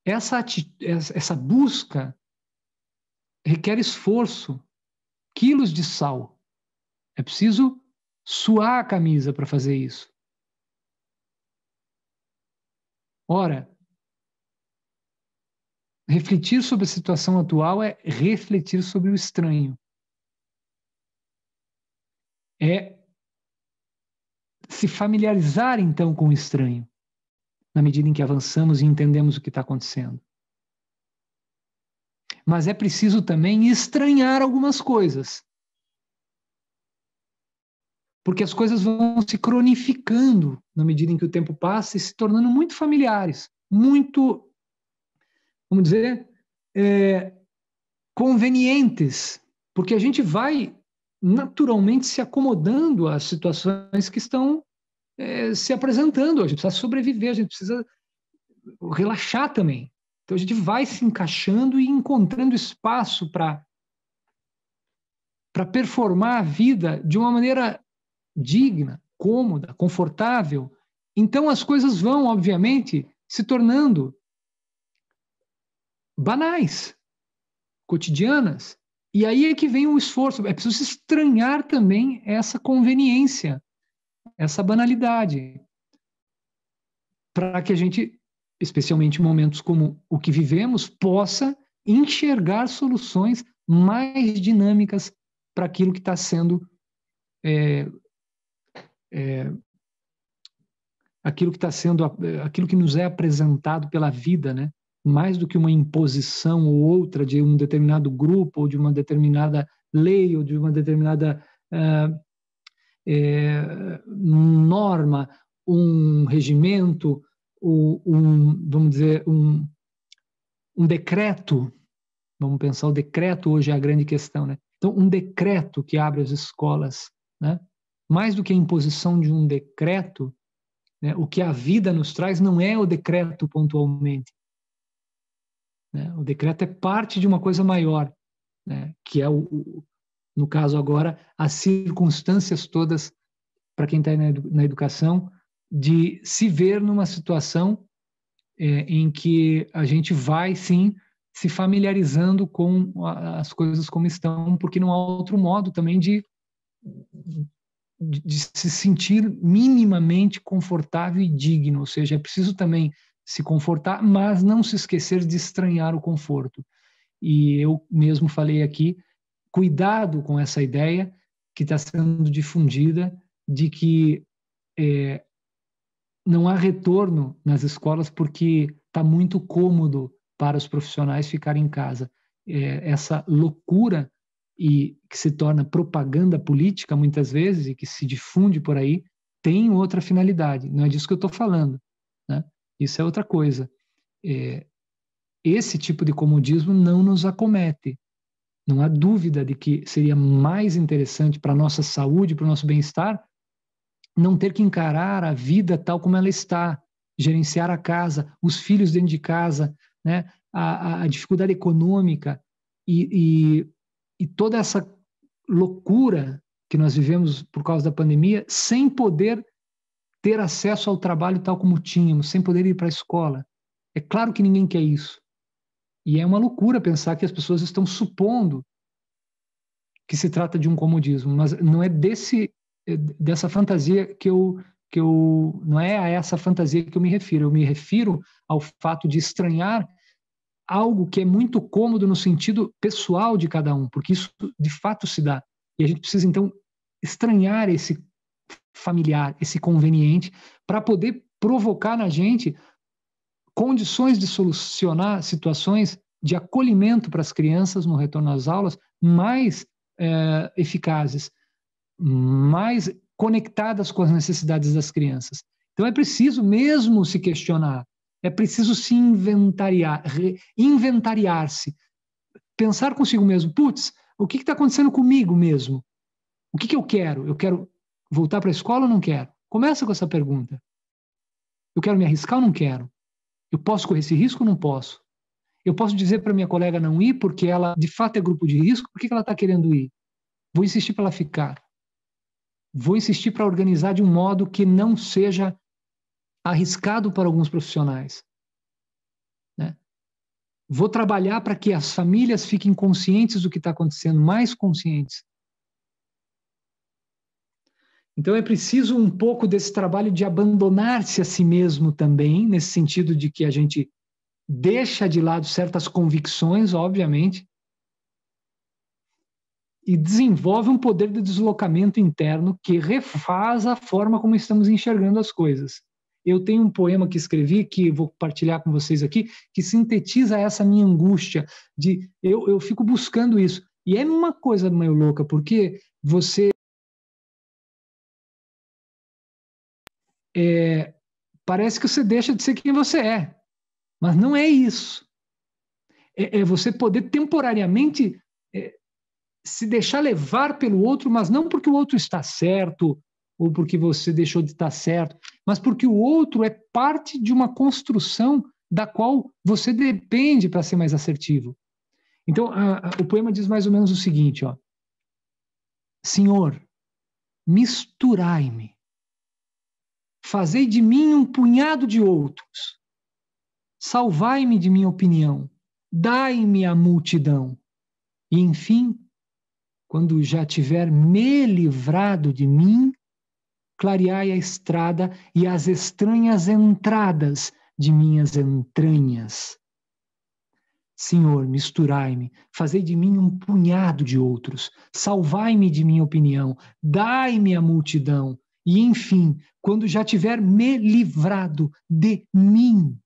A: Essa busca requer esforço, quilos de sal. É preciso suar a camisa para fazer isso. Ora, refletir sobre a situação atual é refletir sobre o estranho. É se familiarizar, então, com o estranho, na medida em que avançamos e entendemos o que está acontecendo. Mas é preciso também estranhar algumas coisas. Porque as coisas vão se cronificando na medida em que o tempo passa e se tornando muito familiares, muito, vamos dizer, convenientes, porque a gente vai naturalmente se acomodando às situações que estão se apresentando. A gente precisa sobreviver, a gente precisa relaxar também. Então a gente vai se encaixando e encontrando espaço para performar a vida de uma maneira digna, cômoda, confortável. Então as coisas vão, obviamente, se tornando banais, cotidianas. E aí é que vem o esforço. É preciso estranhar também essa conveniência, essa banalidade, para que a gente, especialmente em momentos como o que vivemos, possa enxergar soluções mais dinâmicas para aquilo que está sendo aquilo que nos é apresentado pela vida, né? Mais do que uma imposição ou outra de um determinado grupo, ou de uma determinada lei, ou de uma determinada norma, um regimento, vamos dizer, um decreto. Vamos pensar, o decreto hoje é a grande questão, né? Então, um decreto que abre as escolas, né? Mais do que a imposição de um decreto, né? O que a vida nos traz não é o decreto pontualmente, né? O decreto é parte de uma coisa maior, né? Que é, no caso agora, as circunstâncias todas, para quem está na educação, de se ver numa situação em que a gente vai, sim, se familiarizando com as coisas como estão, porque não há outro modo também de se sentir minimamente confortável e digno. Ou seja, é preciso também se confortar, mas não se esquecer de estranhar o conforto. E eu mesmo falei aqui, cuidado com essa ideia que está sendo difundida de que não há retorno nas escolas porque está muito cômodo para os profissionais ficarem em casa. Essa loucura e que se torna propaganda política muitas vezes e que se difunde por aí tem outra finalidade. Não é disso que eu estou falando, né? Isso é outra coisa. Esse tipo de comodismo não nos acomete. Não há dúvida de que seria mais interessante para a nossa saúde, para o nosso bem-estar, não ter que encarar a vida tal como ela está, gerenciar a casa, os filhos dentro de casa, né? A dificuldade econômica e toda essa loucura que nós vivemos por causa da pandemia, sem poder ter acesso ao trabalho tal como tínhamos, sem poder ir para a escola. É claro que ninguém quer isso. E é uma loucura pensar que as pessoas estão supondo que se trata de um comodismo, mas não é dessa fantasia que eu não é a essa fantasia que eu me refiro. Eu me refiro ao fato de estranhar algo que é muito cômodo no sentido pessoal de cada um, porque isso de fato se dá. E a gente precisa, então, estranhar esse familiar, esse conveniente, para poder provocar na gente condições de solucionar situações de acolhimento para as crianças no retorno às aulas mais eficazes, mais conectadas com as necessidades das crianças. Então é preciso mesmo se questionar, é preciso se inventariar-se, pensar consigo mesmo, putz, o que está acontecendo comigo mesmo? O que eu quero? Eu quero voltar para a escola ou não quero? Começa com essa pergunta. Eu quero me arriscar ou não quero? Eu posso correr esse risco ou não posso? Eu posso dizer para minha colega não ir porque ela de fato é grupo de risco, por que ela está querendo ir? Vou insistir para ela ficar. Vou insistir para organizar de um modo que não seja arriscado para alguns profissionais. Né? Vou trabalhar para que as famílias fiquem conscientes do que está acontecendo, mais conscientes. Então é preciso um pouco desse trabalho de abandonar-se a si mesmo também, nesse sentido de que a gente deixa de lado certas convicções, obviamente, e desenvolve um poder de deslocamento interno que refaz a forma como estamos enxergando as coisas. Eu tenho um poema que escrevi, que vou partilhar com vocês aqui, que sintetiza essa minha angústia, de eu fico buscando isso. E é uma coisa meio louca, porque você parece que você deixa de ser quem você é, mas não é isso. É você poder temporariamente se deixar levar pelo outro, mas não porque o outro está certo ou porque você deixou de estar certo, mas porque o outro é parte de uma construção da qual você depende para ser mais assertivo. Então, o poema diz mais ou menos o seguinte, ó: Senhor, misturai-me, fazei de mim um punhado de outros, salvai-me de minha opinião, dai-me a multidão, e, enfim, quando já tiver me livrado de mim, clareai a estrada e as estranhas entradas de minhas entranhas. Senhor, misturai-me, fazei de mim um punhado de outros, salvai-me de minha opinião, dai-me a multidão, e, enfim, quando já tiver me livrado de mim,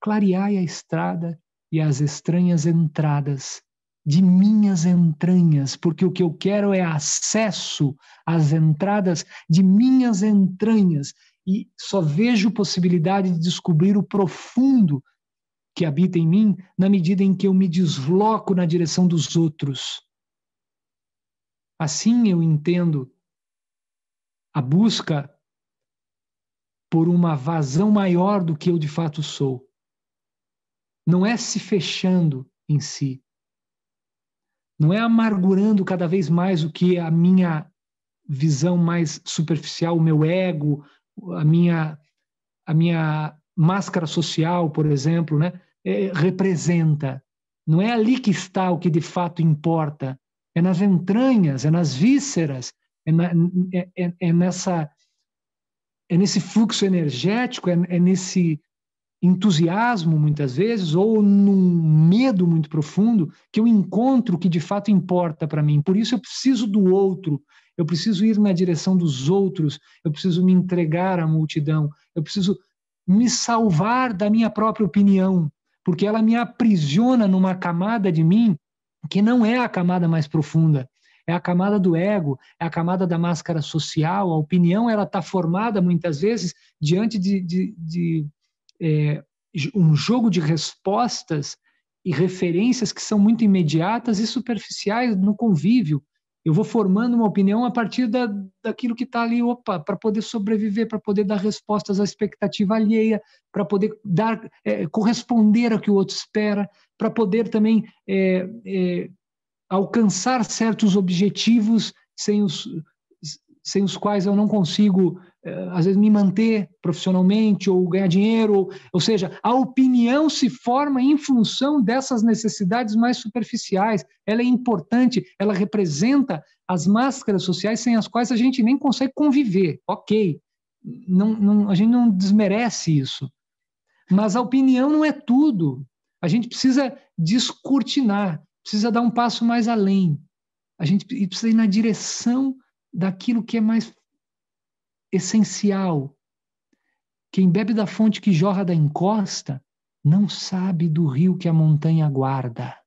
A: clareai a estrada e as estranhas entradas de minhas entranhas, porque o que eu quero é acesso às entradas de minhas entranhas, e só vejo possibilidade de descobrir o profundo que habita em mim na medida em que eu me desloco na direção dos outros. Assim eu entendo a busca por uma vazão maior do que eu de fato sou. Não é se fechando em si, não é amargurando cada vez mais o que a minha visão mais superficial, o meu ego, a minha máscara social, por exemplo, né, representa. Não é ali que está o que de fato importa. É nas entranhas, é nas vísceras, é nesse fluxo energético, é nesse entusiasmo, muitas vezes, ou num medo muito profundo, que eu encontro o que de fato importa para mim. Por isso eu preciso do outro, eu preciso ir na direção dos outros, eu preciso me entregar à multidão, eu preciso me salvar da minha própria opinião, porque ela me aprisiona numa camada de mim que não é a camada mais profunda. é a camada do ego, é a camada da máscara social. A opinião ela está formada muitas vezes diante de um jogo de respostas e referências que são muito imediatas e superficiais no convívio. Eu vou formando uma opinião a partir daquilo que está ali, para poder sobreviver, para poder dar respostas à expectativa alheia, para poder corresponder ao que o outro espera, para poder também alcançar certos objetivos sem os quais eu não consigo, às vezes, me manter profissionalmente ou ganhar dinheiro. Ou seja, a opinião se forma em função dessas necessidades mais superficiais. Ela é importante, ela representa as máscaras sociais sem as quais a gente nem consegue conviver. Ok, a gente não desmerece isso. Mas a opinião não é tudo. A gente precisa descortinar, precisa dar um passo mais além. A gente precisa ir na direção daquilo que é mais essencial. Quem bebe da fonte que jorra da encosta não sabe do rio que a montanha guarda.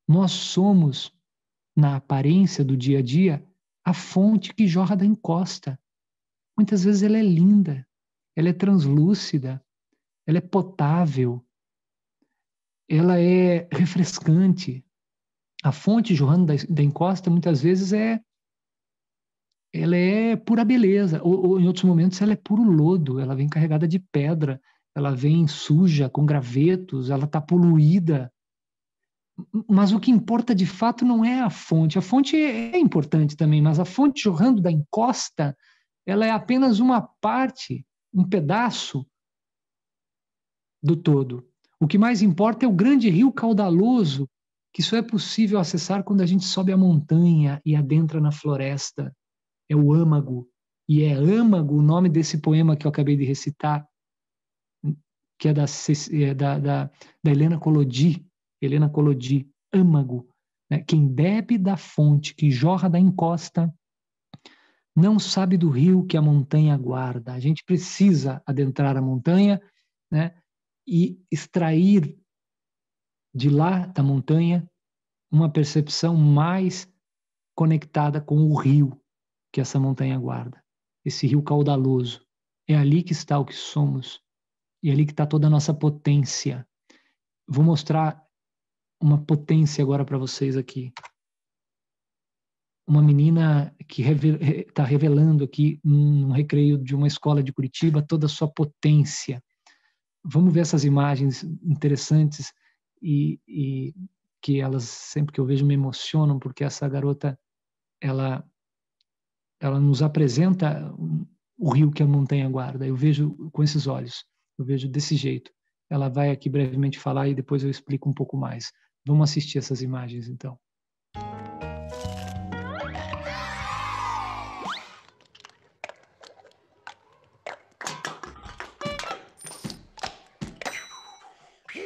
A: Nós somos, na aparência do dia a dia, a fonte que jorra da encosta. Muitas vezes ela é linda, ela é translúcida, ela é potável, ela é refrescante. A fonte jorrando da encosta, muitas vezes, ela é pura beleza, ou em outros momentos ela é puro lodo, ela vem carregada de pedra, ela vem suja, com gravetos, ela está poluída. Mas o que importa de fato não é a fonte é importante também, mas a fonte jorrando da encosta, ela é apenas uma parte, um pedaço do todo. O que mais importa é o grande rio caudaloso, que só é possível acessar quando a gente sobe a montanha e adentra na floresta. É o âmago. E é âmago o nome desse poema que eu acabei de recitar, que é da Helena Collodi. Helena Collodi, âmago. Né? Quem bebe da fonte que jorra da encosta não sabe do rio que a montanha guarda. A gente precisa adentrar a montanha, né? E extrair de lá da montanha uma percepção mais conectada com o rio que essa montanha guarda, esse rio caudaloso. É ali que está o que somos, e é ali que está toda a nossa potência. Vou mostrar uma potência agora para vocês aqui. Uma menina que está revelando aqui, num recreio de uma escola de Curitiba, toda a sua potência. Vamos ver essas imagens interessantes e que elas, sempre que eu vejo, me emocionam, porque essa garota, ela nos apresenta o rio que a montanha guarda. Eu vejo com esses olhos, eu vejo desse jeito. Ela vai aqui brevemente falar e depois eu explico um pouco mais. Vamos assistir essas imagens, então.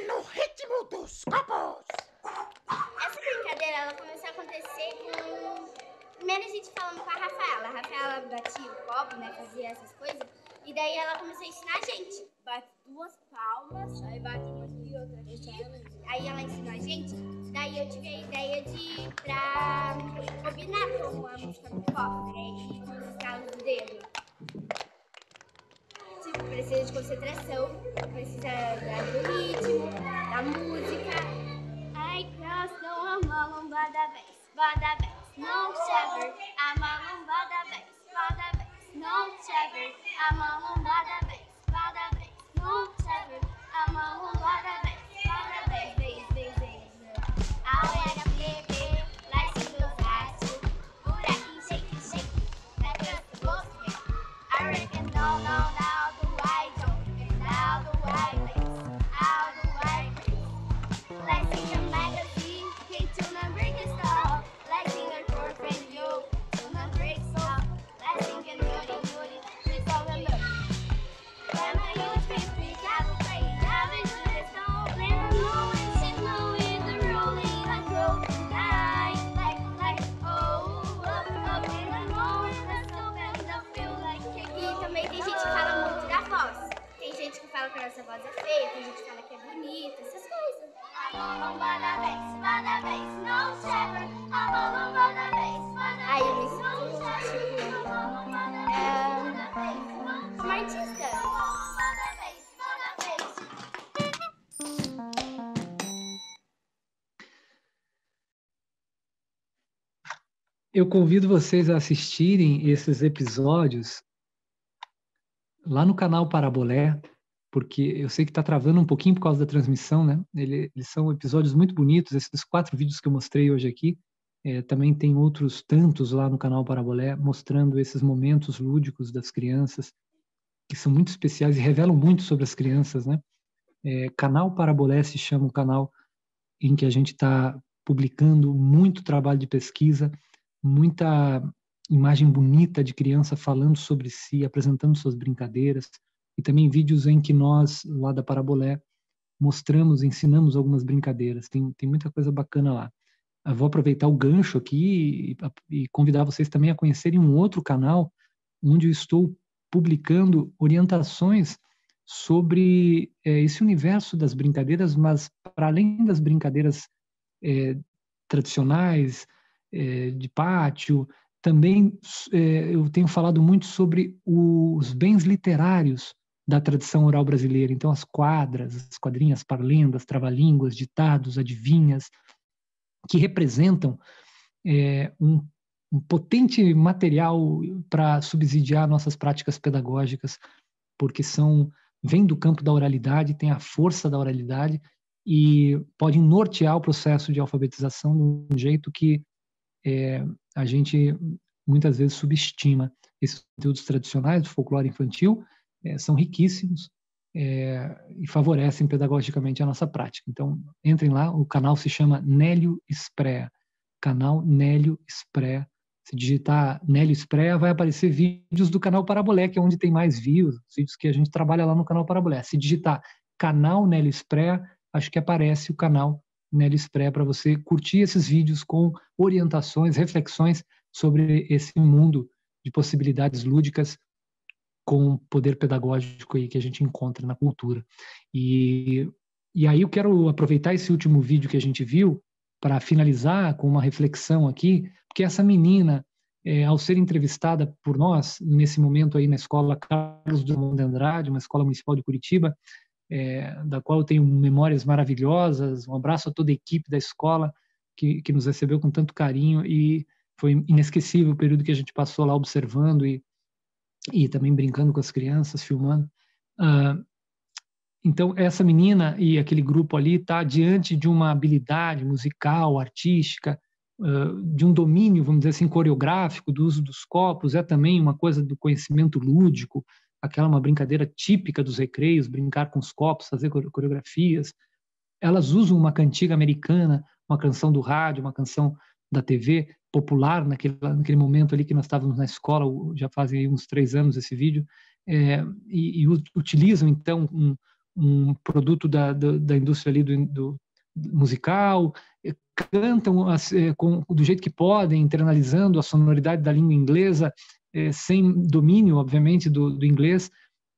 C: No ritmo dos copos!
B: Essa brincadeira, ela começou a acontecer com... Primeiro a gente falando com a Rafaela. A Rafaela batia o copo, né, fazia essas coisas. E daí ela começou a ensinar a gente. Bate 2 palmas, aí bate uma aqui, outra aqui. Aí ela ensinou a gente. Daí eu tive a ideia pra combinar com a música do copo, né, e com os estalos do dedo. Tipo, precisa de concentração, precisa do ritmo, da música. Ai, cross, não amam, bada vez, não chever, amam, bada vez, não chever, amam, bada vez, não chever, amam, bada vez, vez. Ao era bebê, lá em cima do vaso, buraquinho, shake, na criança, gosto, I reckon, no. Tem gente que fala que a nossa voz é feia, tem gente que fala que é bonita, essas coisas. Aí eu me sinto uma artista.
A: Eu convido vocês a assistirem esses episódios lá no canal Parabolé, porque eu sei que está travando um pouquinho por causa da transmissão, né? Eles são episódios muito bonitos, esses 4 vídeos que eu mostrei hoje aqui. Também tem outros tantos lá no canal Parabolé, mostrando esses momentos lúdicos das crianças, que são muito especiais e revelam muito sobre as crianças, né? Canal Parabolé se chama o canal em que a gente está publicando muito trabalho de pesquisa, muita imagem bonita de criança falando sobre si, apresentando suas brincadeiras, e também vídeos em que nós, lá da Parabolé, mostramos, ensinamos algumas brincadeiras. Tem muita coisa bacana lá. Eu vou aproveitar o gancho aqui e convidar vocês também a conhecerem um outro canal, onde eu estou publicando orientações sobre esse universo das brincadeiras, mas para além das brincadeiras tradicionais, de pátio, também eu tenho falado muito sobre os bens literários da tradição oral brasileira. Então, as quadras, as quadrinhas, parlendas, trava-línguas, ditados, adivinhas, que representam um potente material para subsidiar nossas práticas pedagógicas, porque vêm do campo da oralidade, têm a força da oralidade e podem nortear o processo de alfabetização de um jeito que a gente muitas vezes subestima. Esses conteúdos tradicionais do folclore infantil são riquíssimos e favorecem pedagogicamente a nossa prática. Então, entrem lá, o canal se chama Nélio Sprea, canal Nélio Sprea. Se digitar Nélio Sprea, vai aparecer vídeos do canal Parabolé, que é onde tem mais views, os vídeos que a gente trabalha lá no canal Parabolé. Se digitar canal Nélio Sprea, acho que aparece o canal Nélio Sprea para você curtir esses vídeos com orientações, reflexões sobre esse mundo de possibilidades lúdicas com poder pedagógico aí que a gente encontra na cultura. E aí eu quero aproveitar esse último vídeo que a gente viu para finalizar com uma reflexão aqui, porque essa menina, ao ser entrevistada por nós, nesse momento aí na escola Carlos Drummond de Andrade, uma escola municipal de Curitiba, da qual eu tenho memórias maravilhosas, um abraço a toda a equipe da escola que nos recebeu com tanto carinho, e foi inesquecível o período que a gente passou lá observando e também brincando com as crianças, filmando. Então, essa menina e aquele grupo ali está diante de uma habilidade musical, artística, de um domínio, vamos dizer assim, coreográfico, do uso dos copos, também uma coisa do conhecimento lúdico, uma brincadeira típica dos recreios, brincar com os copos, fazer coreografias. Elas usam uma cantiga americana, uma canção do rádio, uma canção da TV, popular naquele momento ali que nós estávamos na escola, já fazem uns 3 anos esse vídeo, e utilizam então um produto da indústria ali do musical, cantam do jeito que podem, internalizando a sonoridade da língua inglesa, sem domínio, obviamente, do inglês,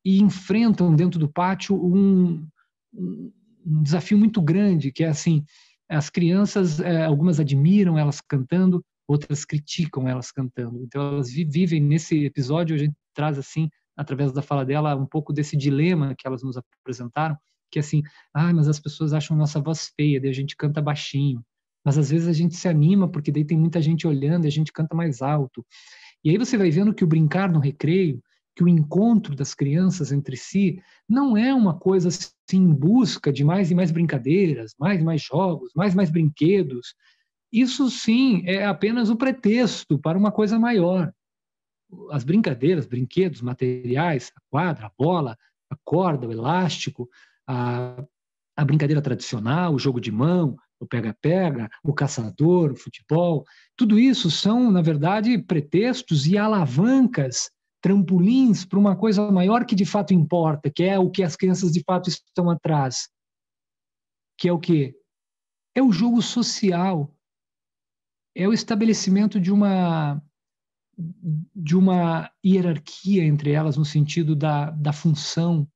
A: e enfrentam dentro do pátio um desafio muito grande, que é assim, as crianças, algumas admiram elas cantando, outras criticam elas cantando. Então, elas vivem nesse episódio, a gente traz assim, através da fala dela, um pouco desse dilema que elas nos apresentaram, que é assim, mas as pessoas acham nossa voz feia, daí a gente canta baixinho. Mas às vezes a gente se anima, porque daí tem muita gente olhando e a gente canta mais alto. E aí você vai vendo que o brincar no recreio, que o encontro das crianças entre si, não é uma coisa assim em busca de mais e mais brincadeiras, mais e mais jogos, mais e mais brinquedos. Isso sim é apenas o pretexto para uma coisa maior. As brincadeiras, brinquedos, materiais, a quadra, a bola, a corda, o elástico, a brincadeira tradicional, o jogo de mão, o pega-pega, o caçador, o futebol, tudo isso são, na verdade, pretextos e alavancas, trampolins para uma coisa maior que de fato importa, que é o que as crianças de fato estão atrás. Que é o quê? É o jogo social, é o estabelecimento de uma hierarquia entre elas, no sentido da função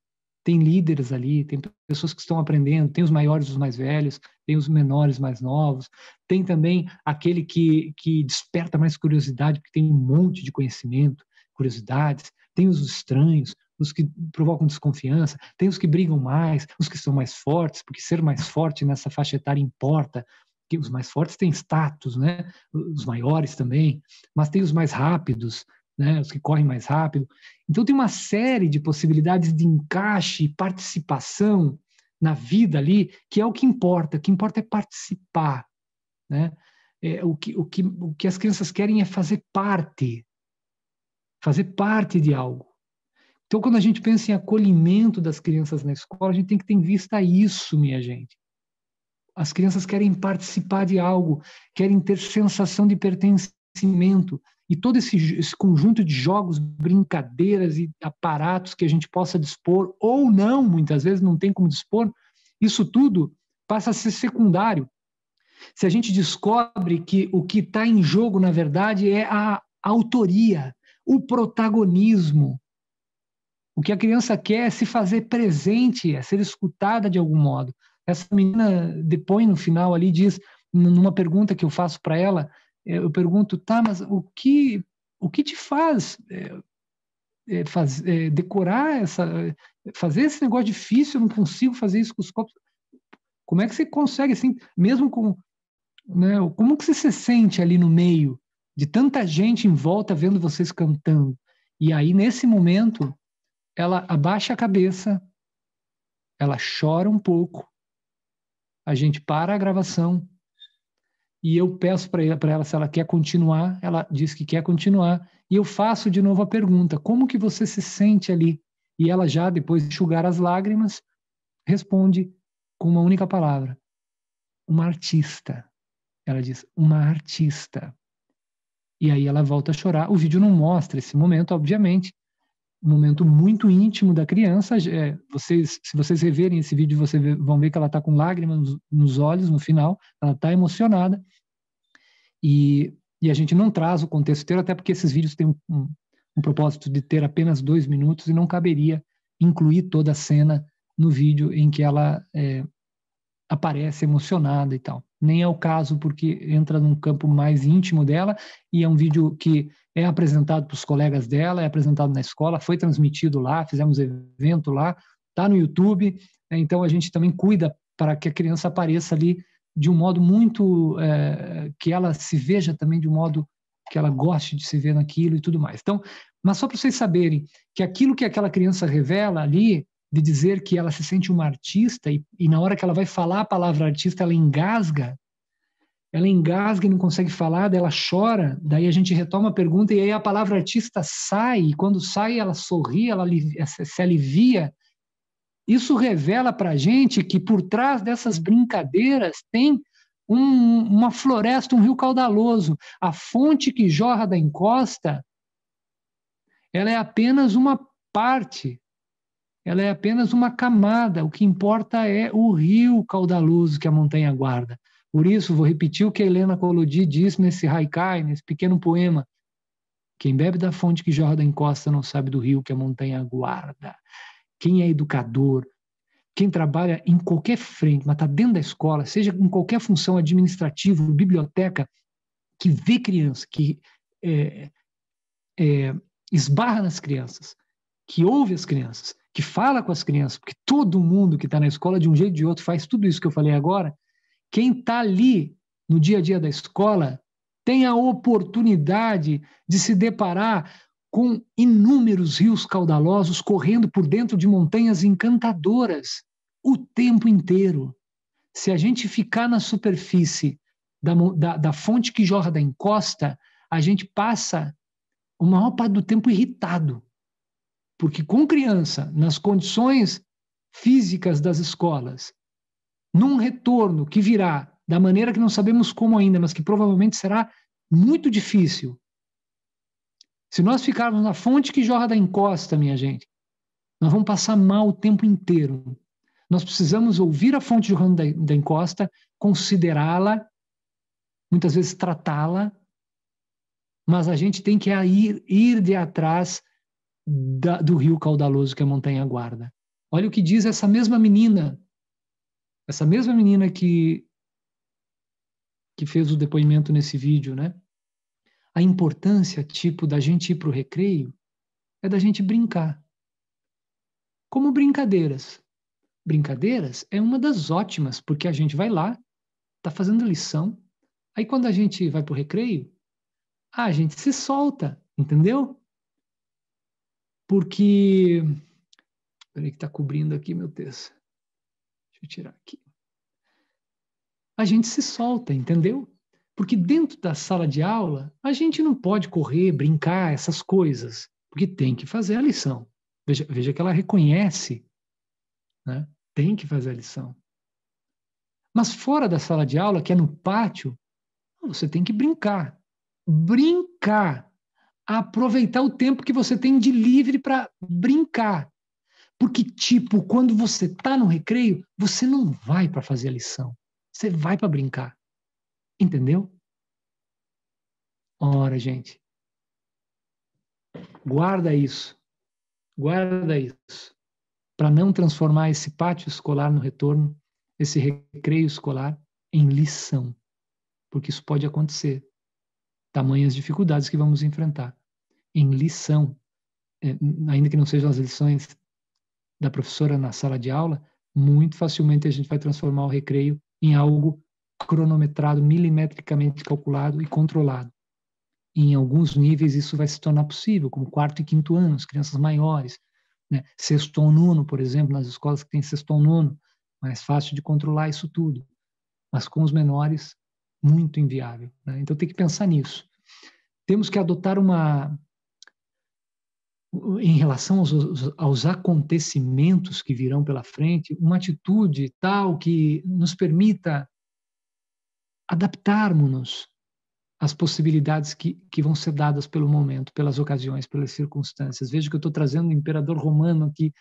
A: tem líderes ali, tem pessoas que estão aprendendo, tem os maiores, os mais velhos, tem os menores, mais novos, tem também aquele que desperta mais curiosidade, porque tem um monte de conhecimento, curiosidades, tem os estranhos, os que provocam desconfiança, tem os que brigam mais, os que são mais fortes, porque ser mais forte nessa faixa etária importa, que os mais fortes têm status, né? Os maiores também, mas tem os mais rápidos, né? Os que correm mais rápido. Então tem uma série de possibilidades de encaixe e participação na vida ali, que é o que importa. O que importa é participar, né? O que as crianças querem é fazer parte de algo. Então, quando a gente pensa em acolhimento das crianças na escola, a gente tem que ter em vista isso, minha gente. As crianças querem participar de algo, querem ter sensação de pertencimento. E todo esse conjunto de jogos, brincadeiras e aparatos que a gente possa dispor, ou não, muitas vezes não tem como dispor, isso tudo passa a ser secundário. Se a gente descobre que o que está em jogo, na verdade, é a autoria, o protagonismo. O que a criança quer é se fazer presente, é ser escutada de algum modo. Essa menina depõe no final ali, diz, numa pergunta que eu faço para ela, eu pergunto, tá, mas o que te faz decorar fazer esse negócio difícil? Eu não consigo fazer isso com os copos. Como é que você consegue, assim, mesmo com... Né, como que você se sente ali no meio de tanta gente em volta vendo vocês cantando? E aí, nesse momento, ela abaixa a cabeça, ela chora um pouco, a gente para a gravação e eu peço para ela se ela quer continuar, ela diz que quer continuar, e eu faço de novo a pergunta, como que você se sente ali? E ela já, depois de enxugar as lágrimas, responde com uma única palavra, uma artista. Ela diz, uma artista. E aí ela volta a chorar. O vídeo não mostra esse momento, obviamente, um momento muito íntimo da criança. Se vocês reverem esse vídeo, vocês vão ver que ela está com lágrimas nos olhos no final, ela está emocionada. E a gente não traz o contexto inteiro, até porque esses vídeos têm um propósito de ter apenas 2 minutos e não caberia incluir toda a cena no vídeo em que ela aparece emocionada e tal. Nem é o caso, porque entra num campo mais íntimo dela, e é um vídeo que é apresentado para os colegas dela, é apresentado na escola, foi transmitido lá, fizemos evento lá, está no YouTube, então a gente também cuida para que a criança apareça ali de um modo muito... que ela se veja também de um modo que ela goste de se ver naquilo e tudo mais. Então, mas só para vocês saberem que aquilo que aquela criança revela ali, de dizer que ela se sente uma artista e na hora que ela vai falar a palavra artista, ela engasga e não consegue falar, daí ela chora, daí a gente retoma a pergunta e aí a palavra artista sai, e quando sai ela sorri, ela se alivia. Isso revela para a gente que por trás dessas brincadeiras tem uma floresta, um rio caudaloso. A fonte que jorra da encosta, ela é apenas uma parte, ela é apenas uma camada. O que importa é o rio caudaloso que a montanha guarda. Por isso, vou repetir o que a Helena Collodi diz nesse haikai, nesse pequeno poema. Quem bebe da fonte que jorra da encosta não sabe do rio que a montanha guarda. Quem é educador, quem trabalha em qualquer frente, mas está dentro da escola, seja em qualquer função administrativa, biblioteca, que vê criança, que esbarra nas crianças, que ouve as crianças, que fala com as crianças, porque todo mundo que está na escola, de um jeito ou de outro, faz tudo isso que eu falei agora. Quem está ali no dia a dia da escola tem a oportunidade de se deparar com inúmeros rios caudalosos correndo por dentro de montanhas encantadoras o tempo inteiro. Se a gente ficar na superfície da fonte que jorra da encosta, a gente passa o maior parte do tempo irritado. Porque com criança, nas condições físicas das escolas, num retorno que virá da maneira que não sabemos como ainda, mas que provavelmente será muito difícil. Se nós ficarmos na fonte que jorra da encosta, minha gente, nós vamos passar mal o tempo inteiro. Nós precisamos ouvir a fonte jorrando da encosta, considerá-la, muitas vezes tratá-la, mas a gente tem que ir de atrás do rio caudaloso que a montanha guarda. Olha o que diz essa mesma menina que fez o depoimento nesse vídeo, né? A importância, tipo, da gente ir para o recreio é da gente brincar. Como brincadeiras. Brincadeiras é uma das ótimas, porque a gente vai lá, tá fazendo lição, aí quando a gente vai para o recreio, a gente se solta, entendeu? Porque... Peraí que tá cobrindo aqui meu texto. Deixa eu tirar aqui. A gente se solta, entendeu? Porque dentro da sala de aula, a gente não pode correr, brincar, essas coisas, porque tem que fazer a lição. Veja que ela reconhece, né? Tem que fazer a lição. Mas fora da sala de aula, que é no pátio, você tem que brincar. Brincar. Aproveitar o tempo que você tem de livre para brincar. Porque, tipo, quando você está no recreio, você não vai para fazer a lição. Você vai para brincar. Entendeu? Ora, gente. Guarda isso. Guarda isso. Para não transformar esse pátio escolar no retorno, esse recreio escolar, em lição. Porque isso pode acontecer. Tamanhas dificuldades que vamos enfrentar. Em lição. Ainda que não sejam as lições da professora na sala de aula, muito facilmente a gente vai transformar o recreio em algo cronometrado, milimetricamente calculado e controlado. E em alguns níveis isso vai se tornar possível, como 4º e 5º ano, as crianças maiores, né? 6º ao 9º, por exemplo, nas escolas que têm 6º ao 9º, mais fácil de controlar isso tudo. Mas com os menores, muito inviável, né? Então tem que pensar nisso. Temos que adotar em relação aos acontecimentos que virão pela frente, uma atitude tal que nos permita adaptarmos-nos às possibilidades que vão ser dadas pelo momento, pelas ocasiões, pelas circunstâncias. Veja que eu estou trazendo o imperador romano aqui,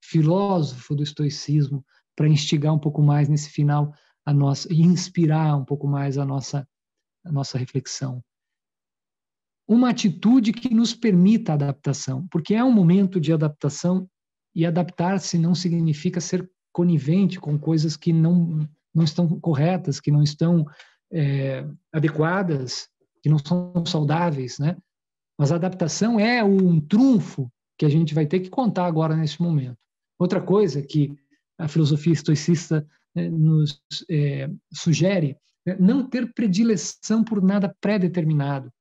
A: filósofo do estoicismo, para instigar um pouco mais nesse final e inspirar um pouco mais a nossa reflexão. Uma atitude que nos permita a adaptação, porque é um momento de adaptação e adaptar-se não significa ser conivente com coisas que não estão corretas, que não estão adequadas, que não são saudáveis, né? Mas a adaptação é um trunfo que a gente vai ter que contar agora nesse momento. Outra coisa que a filosofia estoicista nos sugere é não ter predileção por nada pré-determinado,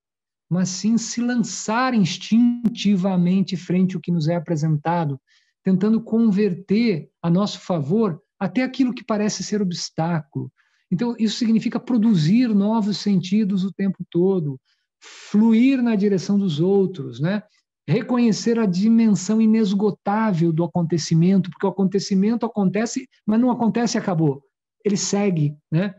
A: mas sim se lançar instintivamente frente ao que nos é apresentado, tentando converter a nosso favor até aquilo que parece ser obstáculo. Então, isso significa produzir novos sentidos o tempo todo, fluir na direção dos outros, né? Reconhecer a dimensão inesgotável do acontecimento, porque o acontecimento acontece, mas não acontece e acabou. Ele segue, né?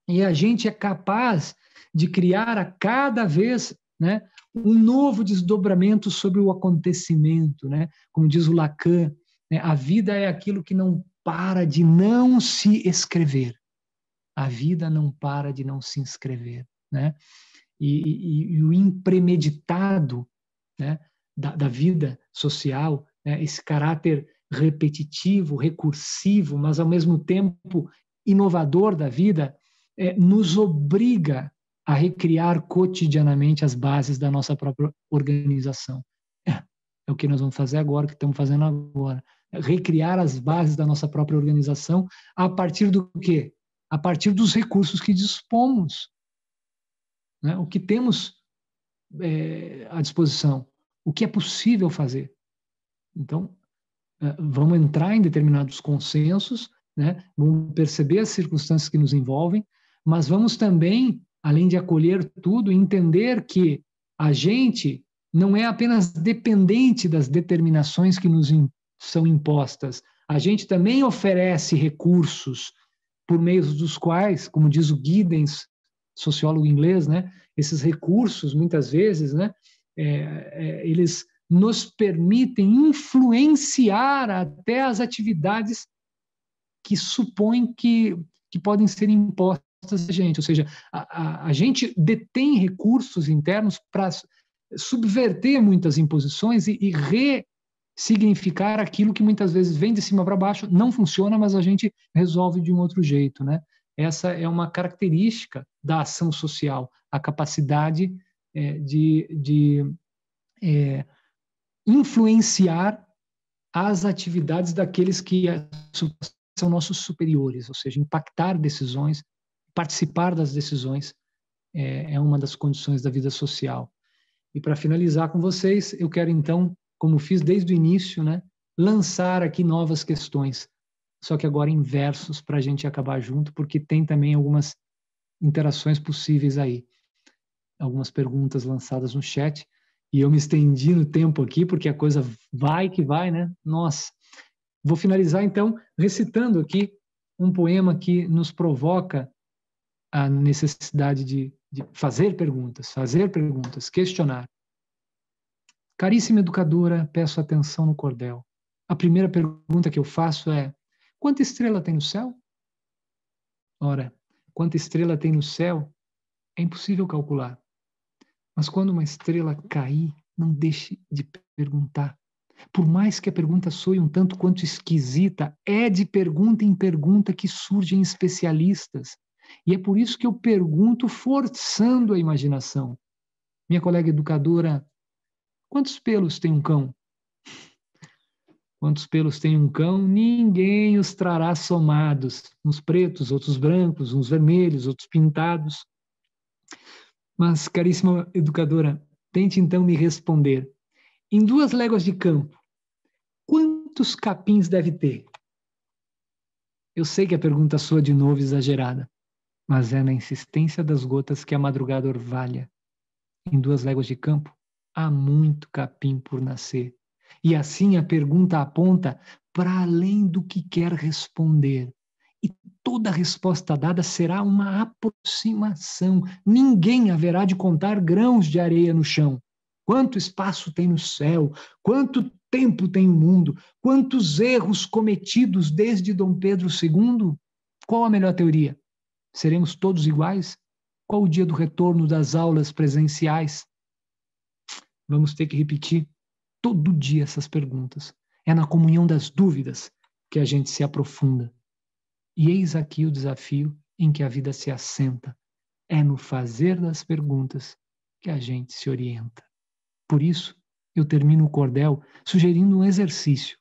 A: E a gente é capaz de criar a cada vez, né, um novo desdobramento sobre o acontecimento, né? Como diz o Lacan, né, a vida é aquilo que não para de não se escrever. A vida não para de não se inscrever, né? E o impremeditado, né, da vida social, né, esse caráter repetitivo, recursivo, mas ao mesmo tempo inovador da vida, nos obriga a recriar cotidianamente as bases da nossa própria organização. É o que nós vamos fazer agora, o que estamos fazendo agora. Recriar as bases da nossa própria organização a partir do quê? A partir dos recursos que dispomos, né? O que temos à disposição, o que é possível fazer. Então, vamos entrar em determinados consensos, né? Vamos perceber as circunstâncias que nos envolvem, mas vamos também, além de acolher tudo, entender que a gente não é apenas dependente das determinações que nos são impostas, a gente também oferece recursos por meio dos quais, como diz o Giddens, sociólogo inglês, né, esses recursos, muitas vezes, né, eles nos permitem influenciar até as atividades que supõem que podem ser impostas a gente. Ou seja, a gente detém recursos internos para subverter muitas imposições e significar aquilo que muitas vezes vem de cima para baixo, não funciona, mas a gente resolve de um outro jeito, né? Essa é uma característica da ação social, a capacidade de influenciar as atividades daqueles que são nossos superiores, ou seja, impactar decisões, participar das decisões é uma das condições da vida social. E para finalizar com vocês, eu quero então, como fiz desde o início, né, lançar aqui novas questões, só que agora em versos para a gente acabar junto, porque tem também algumas interações possíveis aí, algumas perguntas lançadas no chat, e eu me estendi no tempo aqui, porque a coisa vai que vai, né? Nossa! Vou finalizar então recitando aqui um poema que nos provoca a necessidade de fazer perguntas, questionar. Caríssima educadora, peço atenção no cordel. A primeira pergunta que eu faço é: quanta estrela tem no céu? Ora, quanta estrela tem no céu é impossível calcular. Mas quando uma estrela cair, não deixe de perguntar. Por mais que a pergunta soe um tanto quanto esquisita, é de pergunta em pergunta que surgem especialistas. E é por isso que eu pergunto forçando a imaginação. Minha colega educadora, quantos pelos tem um cão? Quantos pelos tem um cão? Ninguém os trará somados. Uns pretos, outros brancos, uns vermelhos, outros pintados. Mas, caríssima educadora, tente então me responder. Em 2 léguas de campo, quantos capins deve ter? Eu sei que a pergunta soa de novo exagerada, mas é na insistência das gotas que a madrugada orvalha. Em 2 léguas de campo, há muito capim por nascer. E assim a pergunta aponta para além do que quer responder. E toda resposta dada será uma aproximação. Ninguém haverá de contar grãos de areia no chão. Quanto espaço tem no céu? Quanto tempo tem o mundo? Quantos erros cometidos desde Dom Pedro II? Qual a melhor teoria? Seremos todos iguais? Qual o dia do retorno das aulas presenciais? Vamos ter que repetir todo dia essas perguntas. É na comunhão das dúvidas que a gente se aprofunda. E eis aqui o desafio em que a vida se assenta. É no fazer das perguntas que a gente se orienta. Por isso, eu termino o cordel sugerindo um exercício.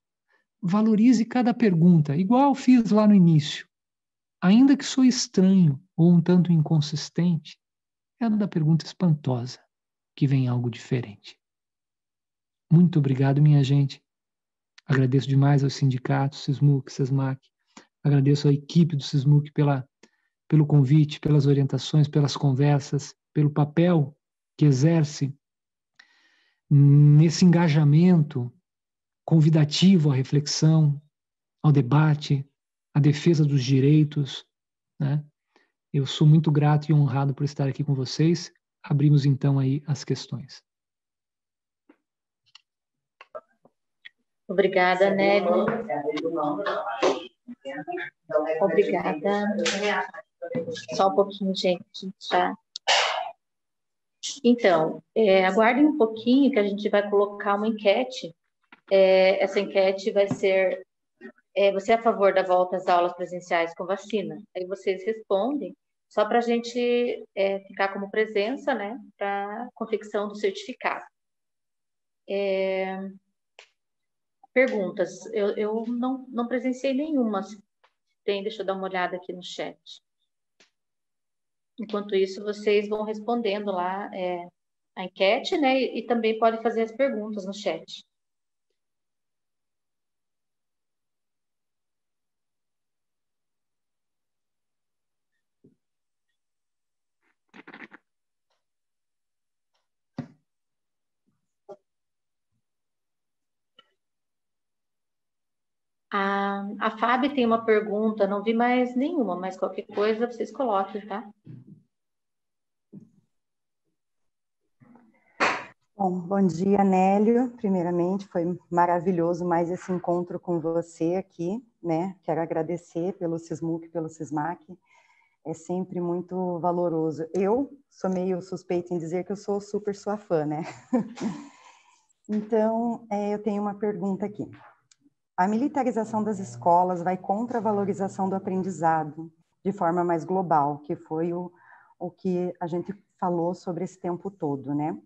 A: Valorize cada pergunta, igual fiz lá no início. Ainda que sou estranho ou um tanto inconsistente, é da pergunta espantosa que vem algo diferente. Muito obrigado, minha gente. Agradeço demais aos sindicatos, SISMUC, SESMAC. Agradeço à equipe do SISMUC pelo convite, pelas orientações, pelas conversas, pelo papel que exerce nesse engajamento convidativo à reflexão, ao debate, à defesa dos direitos, né? Eu sou muito grato e honrado por estar aqui com vocês. Abrimos então aí as questões.
D: Obrigada, Nelly. Obrigada. Só um pouquinho, gente, tá? Então, aguardem um pouquinho que a gente vai colocar uma enquete. Essa enquete vai ser: você é a favor da volta às aulas presenciais com vacina? Aí vocês respondem, só para a gente ficar como presença, né, para a confecção do certificado. Perguntas. Eu não presenciei nenhuma. Deixa eu dar uma olhada aqui no chat. Enquanto isso, vocês vão respondendo lá a enquete, né? E também podem fazer as perguntas no chat. A Fábio tem uma pergunta, não vi mais nenhuma, mas qualquer coisa vocês coloquem, tá?
E: Bom dia, Nélio. Primeiramente, foi maravilhoso mais esse encontro com você aqui, né? Quero agradecer pelo SISMUC, pelo SISMAC. É sempre muito valoroso. Eu sou meio suspeita em dizer que eu sou super sua fã, né? Então, eu tenho uma pergunta aqui. A militarização das escolas vai contra a valorização do aprendizado de forma mais global, que foi o que a gente falou sobre esse tempo todo, né?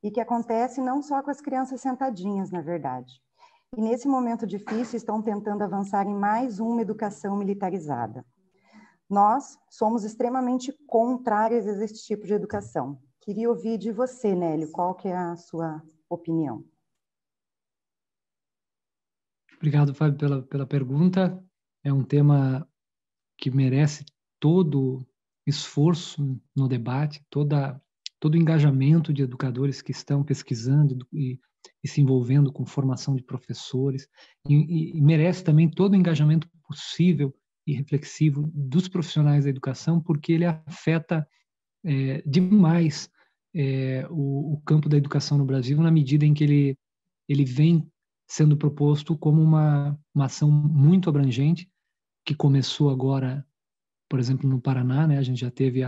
E: E que acontece não só com as crianças sentadinhas, na verdade. E nesse momento difícil estão tentando avançar em mais uma educação militarizada. Nós somos extremamente contrários a esse tipo de educação. Queria ouvir de você, Nélio, qual que é a sua opinião?
A: Obrigado, Fábio, pela pergunta. É um tema que merece todo esforço no debate, todo o engajamento de educadores que estão pesquisando e se envolvendo com formação de professores, e merece também todo o engajamento possível e reflexivo dos profissionais da educação, porque ele afeta demais o campo da educação no Brasil, na medida em que ele vem sendo proposto como uma ação muito abrangente, que começou agora, por exemplo, no Paraná, né? A gente já teve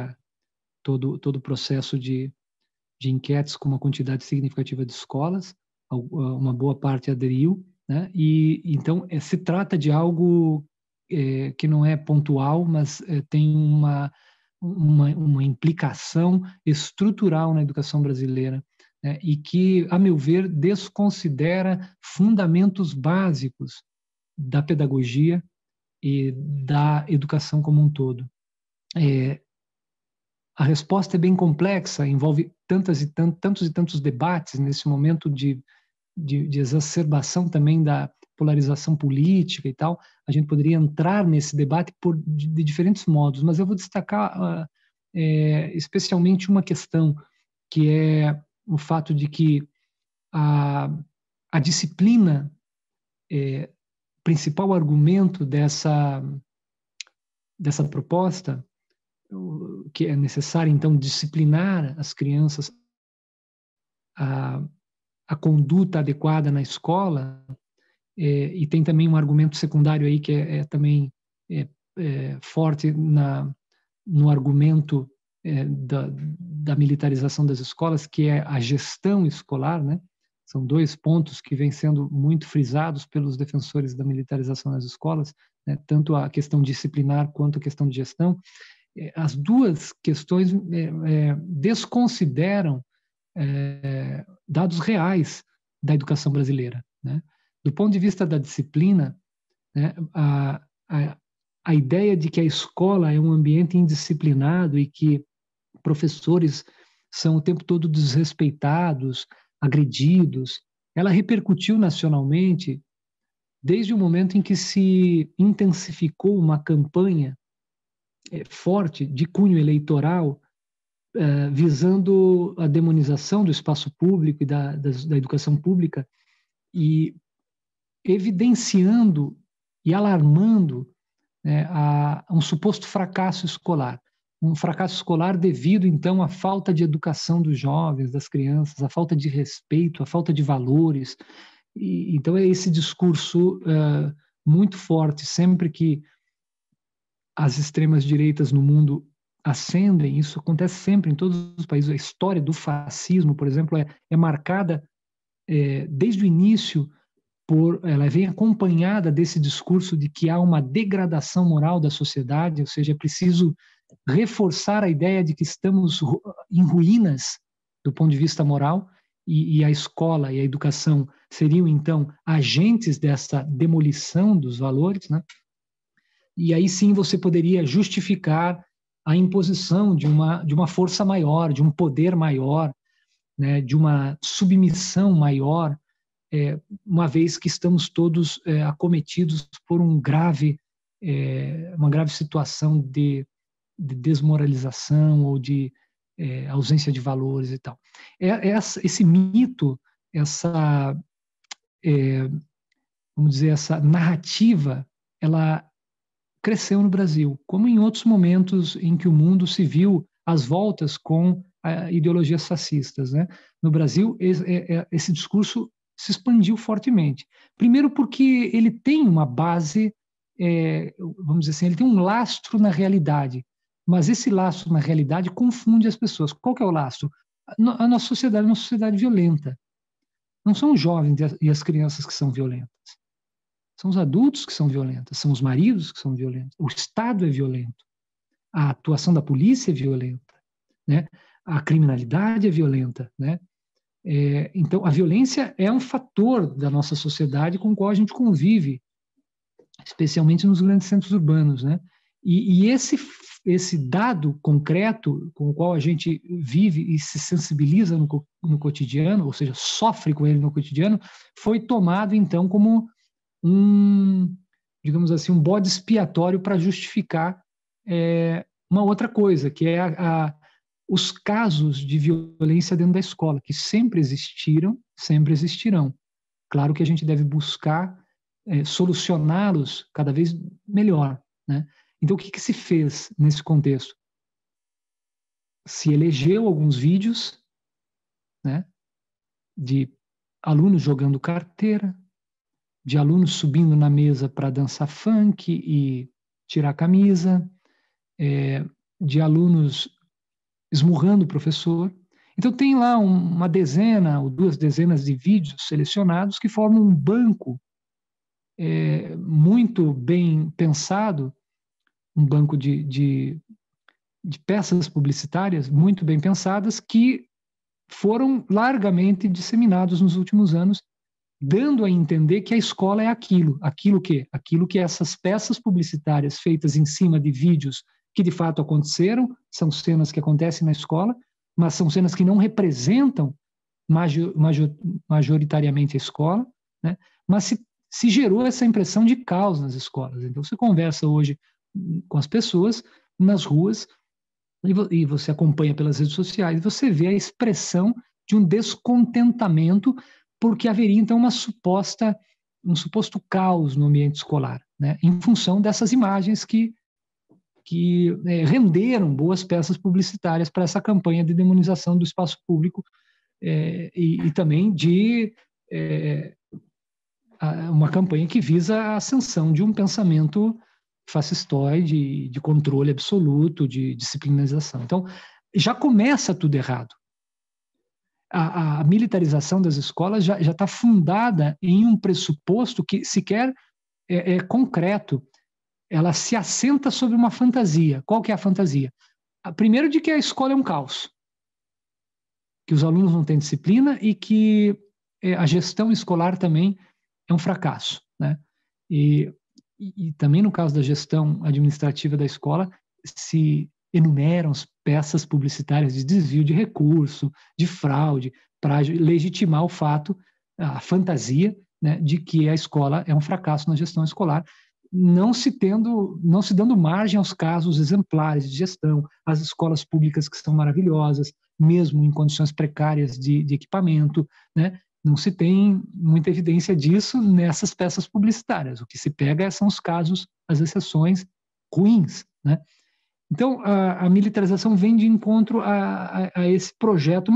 A: todo o processo de enquetes com uma quantidade significativa de escolas, uma boa parte aderiu, né? E então se trata de algo que não é pontual, mas tem uma implicação estrutural na educação brasileira, né? E que, a meu ver, desconsidera fundamentos básicos da pedagogia e da educação como um todo. A resposta é bem complexa, envolve tantos e tantos debates nesse momento de exacerbação também da polarização política e tal. A gente poderia entrar nesse debate de diferentes modos, mas eu vou destacar especialmente uma questão, que é o fato de que a disciplina, principal argumento dessa proposta, que é necessário, então, disciplinar as crianças a conduta adequada na escola, e tem também um argumento secundário aí que também forte no argumento da militarização das escolas, que é a gestão escolar, né? São dois pontos que vêm sendo muito frisados pelos defensores da militarização das escolas, né? Tanto a questão disciplinar quanto a questão de gestão. As duas questões desconsideram dados reais da educação brasileira, né? Do ponto de vista da disciplina, né, a ideia de que a escola é um ambiente indisciplinado e que professores são o tempo todo desrespeitados, agredidos, ela repercutiu nacionalmente desde o momento em que se intensificou uma campanha forte de cunho eleitoral visando a demonização do espaço público e da educação pública, e evidenciando e alarmando, né, a um suposto fracasso escolar. Um fracasso escolar devido, então, à falta de educação dos jovens, das crianças, à falta de respeito, à falta de valores. Então, é esse discurso muito forte, sempre que as extremas direitas no mundo ascendem, isso acontece sempre em todos os países. A história do fascismo, por exemplo, é marcada desde o início ela vem acompanhada desse discurso de que há uma degradação moral da sociedade, ou seja, é preciso reforçar a ideia de que estamos em ruínas do ponto de vista moral, e a escola e a educação seriam, então, agentes dessa demolição dos valores, né? E aí sim você poderia justificar a imposição de uma força maior, de um poder maior, né, de uma submissão maior, uma vez que estamos todos acometidos por uma grave situação de desmoralização ou de ausência de valores e tal. Esse mito, vamos dizer, essa narrativa, ela cresceu no Brasil, como em outros momentos em que o mundo se viu às voltas com ideologias fascistas, né? No Brasil, esse discurso se expandiu fortemente. Primeiro porque ele tem uma base, vamos dizer assim, ele tem um lastro na realidade, mas esse lastro na realidade confunde as pessoas. Qual que é o lastro? A nossa sociedade é uma sociedade violenta. Não são os jovens e as crianças que são violentas. São os adultos que são violentos, são os maridos que são violentos. O Estado é violento. A atuação da polícia é violenta, né? A criminalidade é violenta, né? Então, a violência é um fator da nossa sociedade com o qual a gente convive, especialmente nos grandes centros urbanos, né? E esse dado concreto com o qual a gente vive e se sensibiliza no cotidiano, ou seja, sofre com ele no cotidiano, foi tomado, então, como digamos assim, um bode expiatório para justificar uma outra coisa, que é os casos de violência dentro da escola, que sempre existiram, sempre existirão. Claro que a gente deve buscar solucioná-los cada vez melhor, né? Então, o que se fez nesse contexto? Se elegeu alguns vídeos, né, de alunos jogando carteira, de alunos subindo na mesa para dançar funk e tirar a camisa, de alunos esmurrando o professor. Então, tem lá uma dezena ou 2 dezenas de vídeos selecionados que formam um banco muito bem pensado, um banco de peças publicitárias muito bem pensadas que foram largamente disseminados nos últimos anos, dando a entender que a escola é aquilo que essas peças publicitárias feitas em cima de vídeos que de fato aconteceram, são cenas que acontecem na escola, mas são cenas que não representam majoritariamente a escola, né? Mas se gerou essa impressão de caos nas escolas. Então, você conversa hoje com as pessoas nas ruas e você acompanha pelas redes sociais, e você vê a expressão de um descontentamento porque haveria, então, um suposto caos no ambiente escolar, né? Em função dessas imagens que renderam boas peças publicitárias para essa campanha de demonização do espaço público e também de uma campanha que visa a ascensão de um pensamento fascistoide, de controle absoluto, de disciplinarização. Então, já começa tudo errado. A militarização das escolas já está fundada em um pressuposto que sequer é concreto. Ela se assenta sobre uma fantasia. Qual que é a fantasia? Primeiro, de que a escola é um caos, que os alunos não têm disciplina e que a gestão escolar também é um fracasso, né? E também no caso da gestão administrativa da escola, se enumeram as peças publicitárias de desvio de recurso, de fraude, para legitimar o fato, a fantasia, né, de que a escola é um fracasso na gestão escolar, não se dando margem aos casos exemplares de gestão, as escolas públicas que são maravilhosas, mesmo em condições precárias de equipamento, né? Não se tem muita evidência disso nessas peças publicitárias. O que se pega são os casos, as exceções ruins, né? Então, a militarização vem de encontro a esse projeto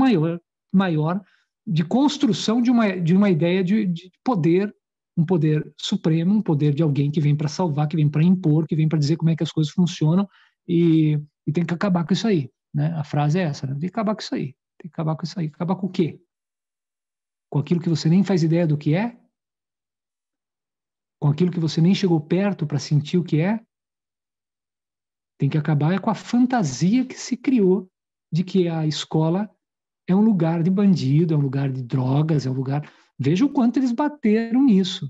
A: maior de construção de uma ideia de poder, um poder supremo, um poder de alguém que vem para salvar, que vem para impor, que vem para dizer como é que as coisas funcionam e tem que acabar com isso aí, né? A frase é essa, né? Tem que acabar com isso aí. Tem que acabar com isso aí. Acabar com o quê? Com aquilo que você nem faz ideia do que é? Com aquilo que você nem chegou perto para sentir o que é? Tem que acabar com a fantasia que se criou de que a escola é um lugar de bandido, é um lugar de drogas, é um lugar... Veja o quanto eles bateram nisso.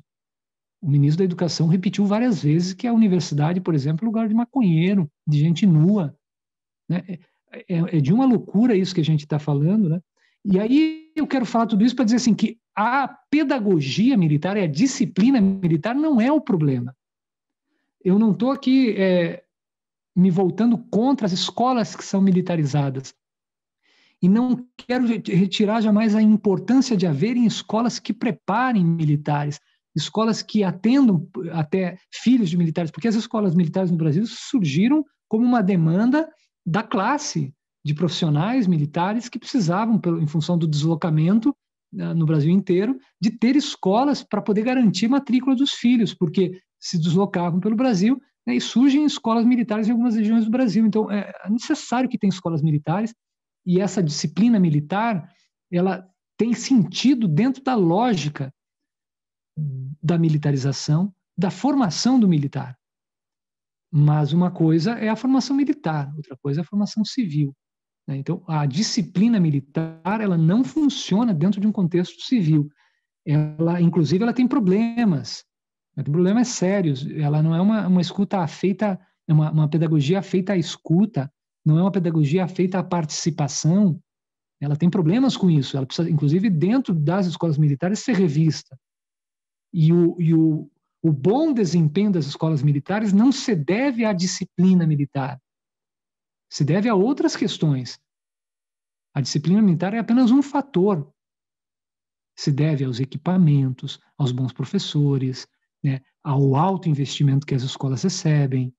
A: O ministro da Educação repetiu várias vezes que a universidade, por exemplo, é um lugar de maconheiro, de gente nua, né? É de uma loucura isso que a gente está falando, né? E aí eu quero falar tudo isso para dizer assim, que a pedagogia militar e a disciplina militar não é o problema. Eu não estou aqui me voltando contra as escolas que são militarizadas. E não quero retirar jamais a importância de haverem escolas que preparem militares, escolas que atendam até filhos de militares, porque as escolas militares no Brasil surgiram como uma demanda da classe de profissionais militares que precisavam, em função do deslocamento no Brasil inteiro, de ter escolas para poder garantir a matrícula dos filhos, porque se deslocavam pelo Brasil, né, e surgem escolas militares em algumas regiões do Brasil. Então, é necessário que tenha escolas militares, e essa disciplina militar, ela tem sentido dentro da lógica da militarização, da formação do militar. Mas uma coisa é a formação militar, outra coisa é a formação civil, né? Então, a disciplina militar, ela não funciona dentro de um contexto civil. Inclusive, ela tem problemas sérios. Ela não é uma escuta afeita, uma pedagogia afeita à escuta, não é uma pedagogia afeita à participação. Ela tem problemas com isso. Ela precisa, inclusive, dentro das escolas militares, ser revista. E o bom desempenho das escolas militares não se deve à disciplina militar, se deve a outras questões. A disciplina militar é apenas um fator. Se deve aos equipamentos, aos bons professores, né, ao alto investimento que as escolas recebem,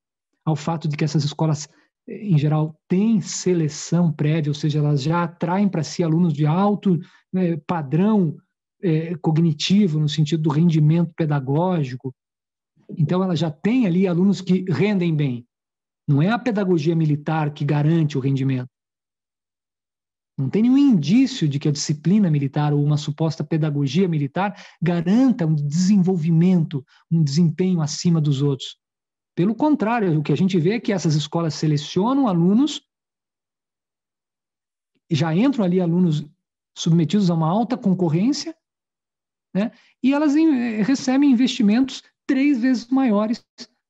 A: ao fato de que essas escolas, em geral, têm seleção prévia, ou seja, elas já atraem para si alunos de alto padrão cognitivo, no sentido do rendimento pedagógico. Então, ela já tem ali alunos que rendem bem. Não é a pedagogia militar que garante o rendimento. Não tem nenhum indício de que a disciplina militar ou uma suposta pedagogia militar garanta um desenvolvimento, um desempenho acima dos outros. Pelo contrário, o que a gente vê é que essas escolas selecionam alunos, já entram ali alunos submetidos a uma alta concorrência, né? E elas recebem investimentos 3 vezes maiores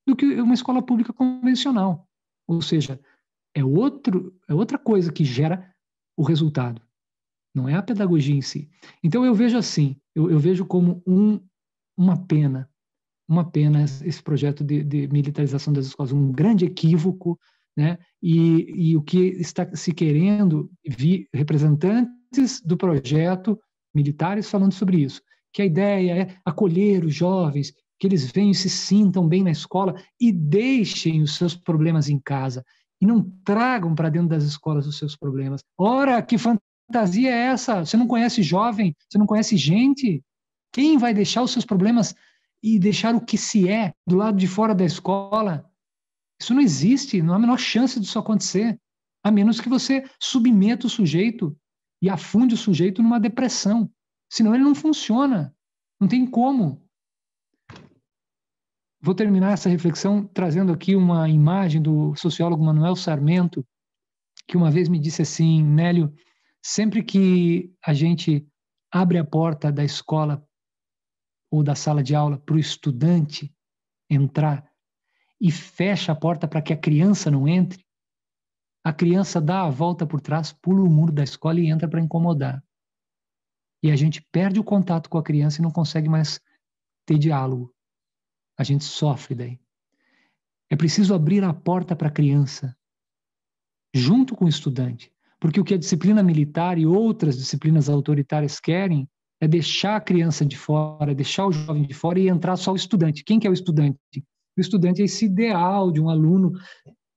A: do que uma escola pública convencional. Ou seja, é outra coisa que gera o resultado. Não é a pedagogia em si. Então eu vejo assim, eu vejo como uma pena esse projeto de militarização das escolas, um grande equívoco, né? E o que está se querendo, representantes do projeto, militares falando sobre isso, que a ideia é acolher os jovens, que eles venham e se sintam bem na escola e deixem os seus problemas em casa e não tragam para dentro das escolas os seus problemas. Ora, que fantasia é essa? Você não conhece jovem? Você não conhece gente? Quem vai deixar os seus problemas e deixar o que se é do lado de fora da escola? Isso não existe, não há a menor chance disso acontecer, a menos que você submeta o sujeito e afunde o sujeito numa depressão. Senão ele não funciona, não tem como. Vou terminar essa reflexão trazendo aqui uma imagem do sociólogo Manuel Sarmento, que uma vez me disse assim: Nélio, sempre que a gente abre a porta da escola ou da sala de aula para o estudante entrar e fecha a porta para que a criança não entre, a criança dá a volta por trás, pula o muro da escola e entra para incomodar. E a gente perde o contato com a criança e não consegue mais ter diálogo. A gente sofre daí. É preciso abrir a porta para a criança, junto com o estudante. Porque o que a disciplina militar e outras disciplinas autoritárias querem é deixar a criança de fora, deixar o jovem de fora e entrar só o estudante. Quem que é o estudante? O estudante é esse ideal de um aluno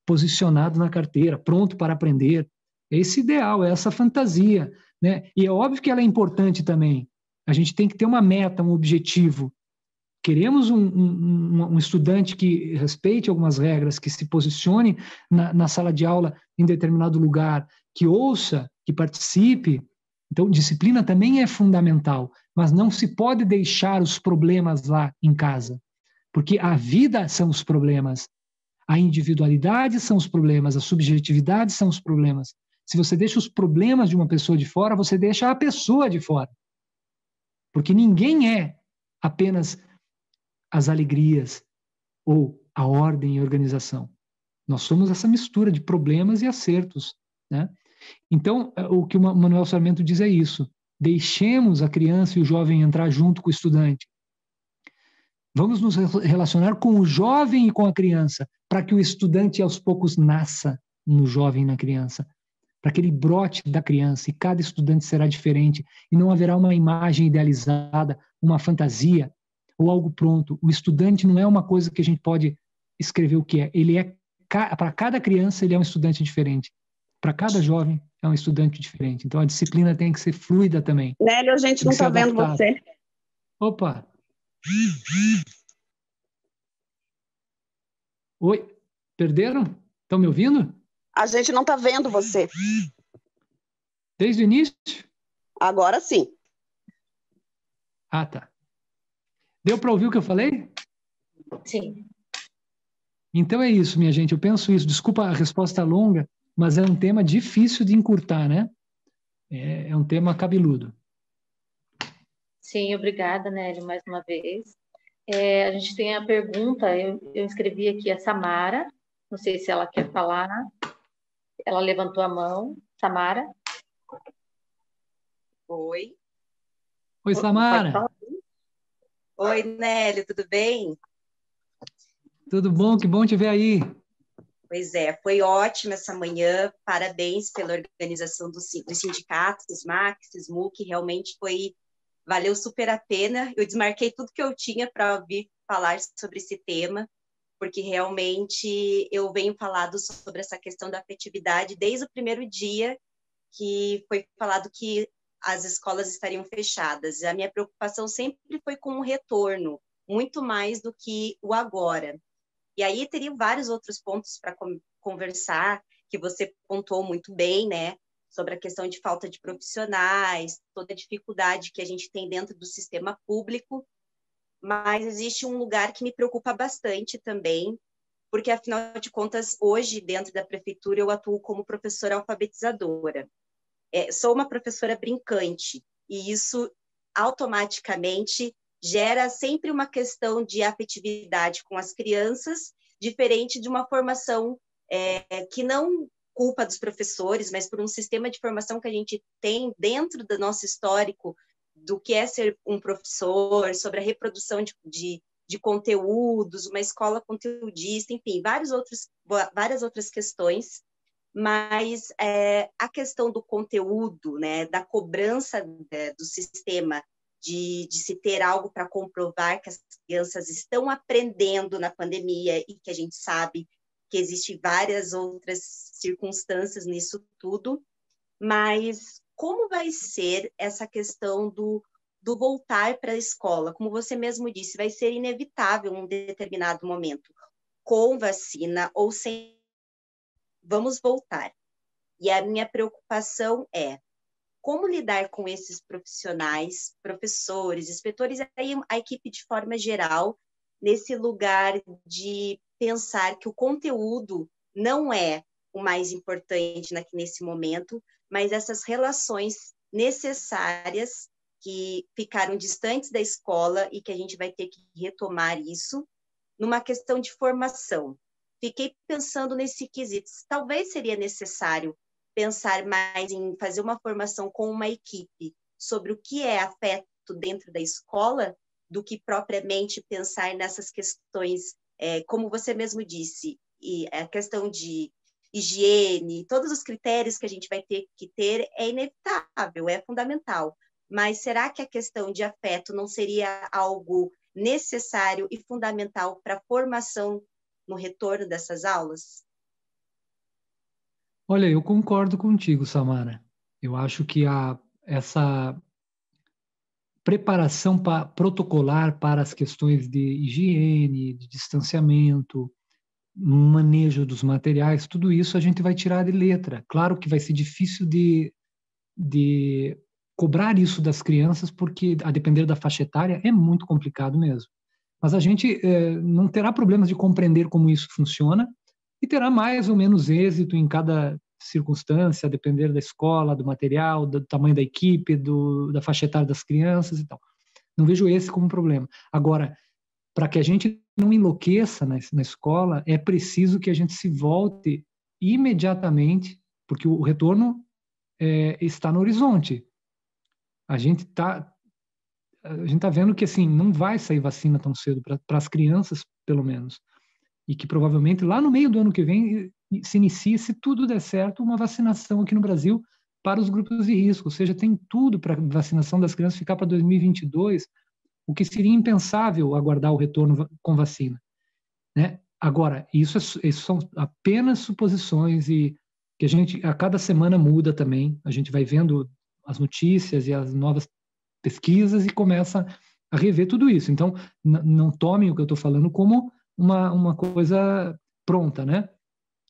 A: posicionado na carteira, pronto para aprender. É esse ideal, é essa fantasia, né? E é óbvio que ela é importante também. A gente tem que ter uma meta, um objetivo. Queremos um estudante que respeite algumas regras, que se posicione na sala de aula em determinado lugar, que ouça, que participe. Então, disciplina também é fundamental, mas não se pode deixar os problemas lá em casa, porque a vida são os problemas, a individualidade são os problemas, a subjetividade são os problemas. Se você deixa os problemas de uma pessoa de fora, você deixa a pessoa de fora, porque ninguém é apenas as alegrias ou a ordem e organização. Nós somos essa mistura de problemas e acertos, né? Então, o que o Manuel Sarmento diz é isso. Deixemos a criança e o jovem entrar junto com o estudante. Vamos nos relacionar com o jovem e com a criança, para que o estudante aos poucos nasça no jovem e na criança, para que ele brote da criança, e cada estudante será diferente, e não haverá uma imagem idealizada, uma fantasia, ou algo pronto. O estudante não é uma coisa que a gente pode escrever o que é. Ele é, para cada criança, ele é um estudante diferente. Para cada jovem, é um estudante diferente. Então, a disciplina tem que ser fluida também.
F: Nélio, a gente não está vendo você.
A: Opa! Oi? Perderam? Estão me ouvindo?
F: A gente não está vendo você.
A: Desde o início?
F: Agora sim.
A: Ah, tá. Deu para ouvir o que eu falei?
D: Sim.
A: Então é isso, minha gente. Eu penso isso. Desculpa a resposta longa, mas é um tema difícil de encurtar, né? É um tema cabeludo.
D: Sim, obrigada, Nélio, mais uma vez. A gente tem a pergunta, eu escrevi aqui a Samara, não sei se ela quer falar. Ela levantou a mão. Samara?
G: Oi.
A: Oi,
D: Pode
A: Samara.
D: falar?
G: Oi, Nélio, tudo bem?
A: Tudo bom? Que bom te ver aí.
G: Pois é, foi ótima essa manhã. Parabéns pela organização dos sindicatos, SMAC, SMUC. Realmente valeu super a pena. Eu desmarquei tudo que eu tinha para ouvir falar sobre esse tema, porque realmente eu venho falado sobre essa questão da afetividade desde o primeiro dia que foi falado que as escolas estariam fechadas. A minha preocupação sempre foi com o retorno, muito mais do que o agora. E aí teriam vários outros pontos para conversar, que você pontuou muito bem, né? Sobre a questão de falta de profissionais, toda a dificuldade que a gente tem dentro do sistema público, mas existe um lugar que me preocupa bastante também, porque, afinal de contas, hoje, dentro da prefeitura, eu atuo como professora alfabetizadora. Sou uma professora brincante, e isso automaticamente gera sempre uma questão de afetividade com as crianças, diferente de uma formação que não culpa dos professores, mas por um sistema de formação que a gente tem dentro do nosso histórico do que é ser um professor, sobre a reprodução de conteúdos, uma escola conteudista, enfim, várias outras questões. Mas a questão do conteúdo, né, da cobrança do sistema, de se ter algo para comprovar que as crianças estão aprendendo na pandemia e que a gente sabe que existem várias outras circunstâncias nisso tudo, mas como vai ser essa questão do voltar para a escola? Como você mesmo disse, vai ser inevitável em um determinado momento, com vacina ou sem. Vamos voltar. E a minha preocupação é como lidar com esses profissionais, professores, inspetores, aí a equipe de forma geral, nesse lugar de pensar que o conteúdo não é o mais importante nesse momento, mas essas relações necessárias que ficaram distantes da escola e que a gente vai ter que retomar isso numa questão de formação. Fiquei pensando nesse quesito. Talvez seria necessário pensar mais em fazer uma formação com uma equipe sobre o que é afeto dentro da escola, do que propriamente pensar nessas questões, como você mesmo disse, e a questão de higiene, todos os critérios que a gente vai ter que ter é inevitável, é fundamental. Mas será que a questão de afeto não seria algo necessário e fundamental para a formação no retorno dessas aulas?
A: Olha, eu concordo contigo, Samara. Eu acho que essa preparação protocolar para as questões de higiene, de distanciamento, manejo dos materiais, tudo isso a gente vai tirar de letra. Claro que vai ser difícil de cobrar isso das crianças, porque, a depender da faixa etária, é muito complicado mesmo. Mas a gente não terá problemas de compreender como isso funciona e terá mais ou menos êxito em cada circunstância, a depender da escola, do material, do tamanho da equipe, da faixa etária das crianças e tal. Não vejo esse como um problema. Agora, para que a gente não enlouqueça na escola, é preciso que a gente se volte imediatamente, porque o retorno está no horizonte. A gente está vendo que assim não vai sair vacina tão cedo para as crianças, pelo menos, e que provavelmente lá no meio do ano que vem se inicie, se tudo der certo, uma vacinação aqui no Brasil para os grupos de risco. Ou seja, tem tudo para a vacinação das crianças ficar para 2022, o que seria impensável aguardar o retorno com vacina, né? Agora, isso são apenas suposições e que a gente a cada semana muda também. A gente vai vendo as notícias e as novas pesquisas e começa a rever tudo isso. Então, não tomem o que eu estou falando como uma coisa pronta, né?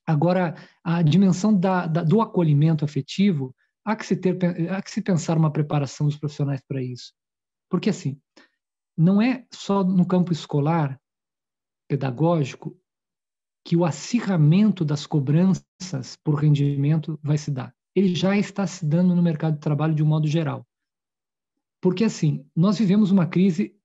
A: Agora, a dimensão do acolhimento afetivo, há que se pensar uma preparação dos profissionais para isso. Porque, assim, não é só no campo escolar, pedagógico, que o acirramento das cobranças por rendimento vai se dar. Ele já está se dando no mercado de trabalho de um modo geral. Porque, assim, nós vivemos uma crise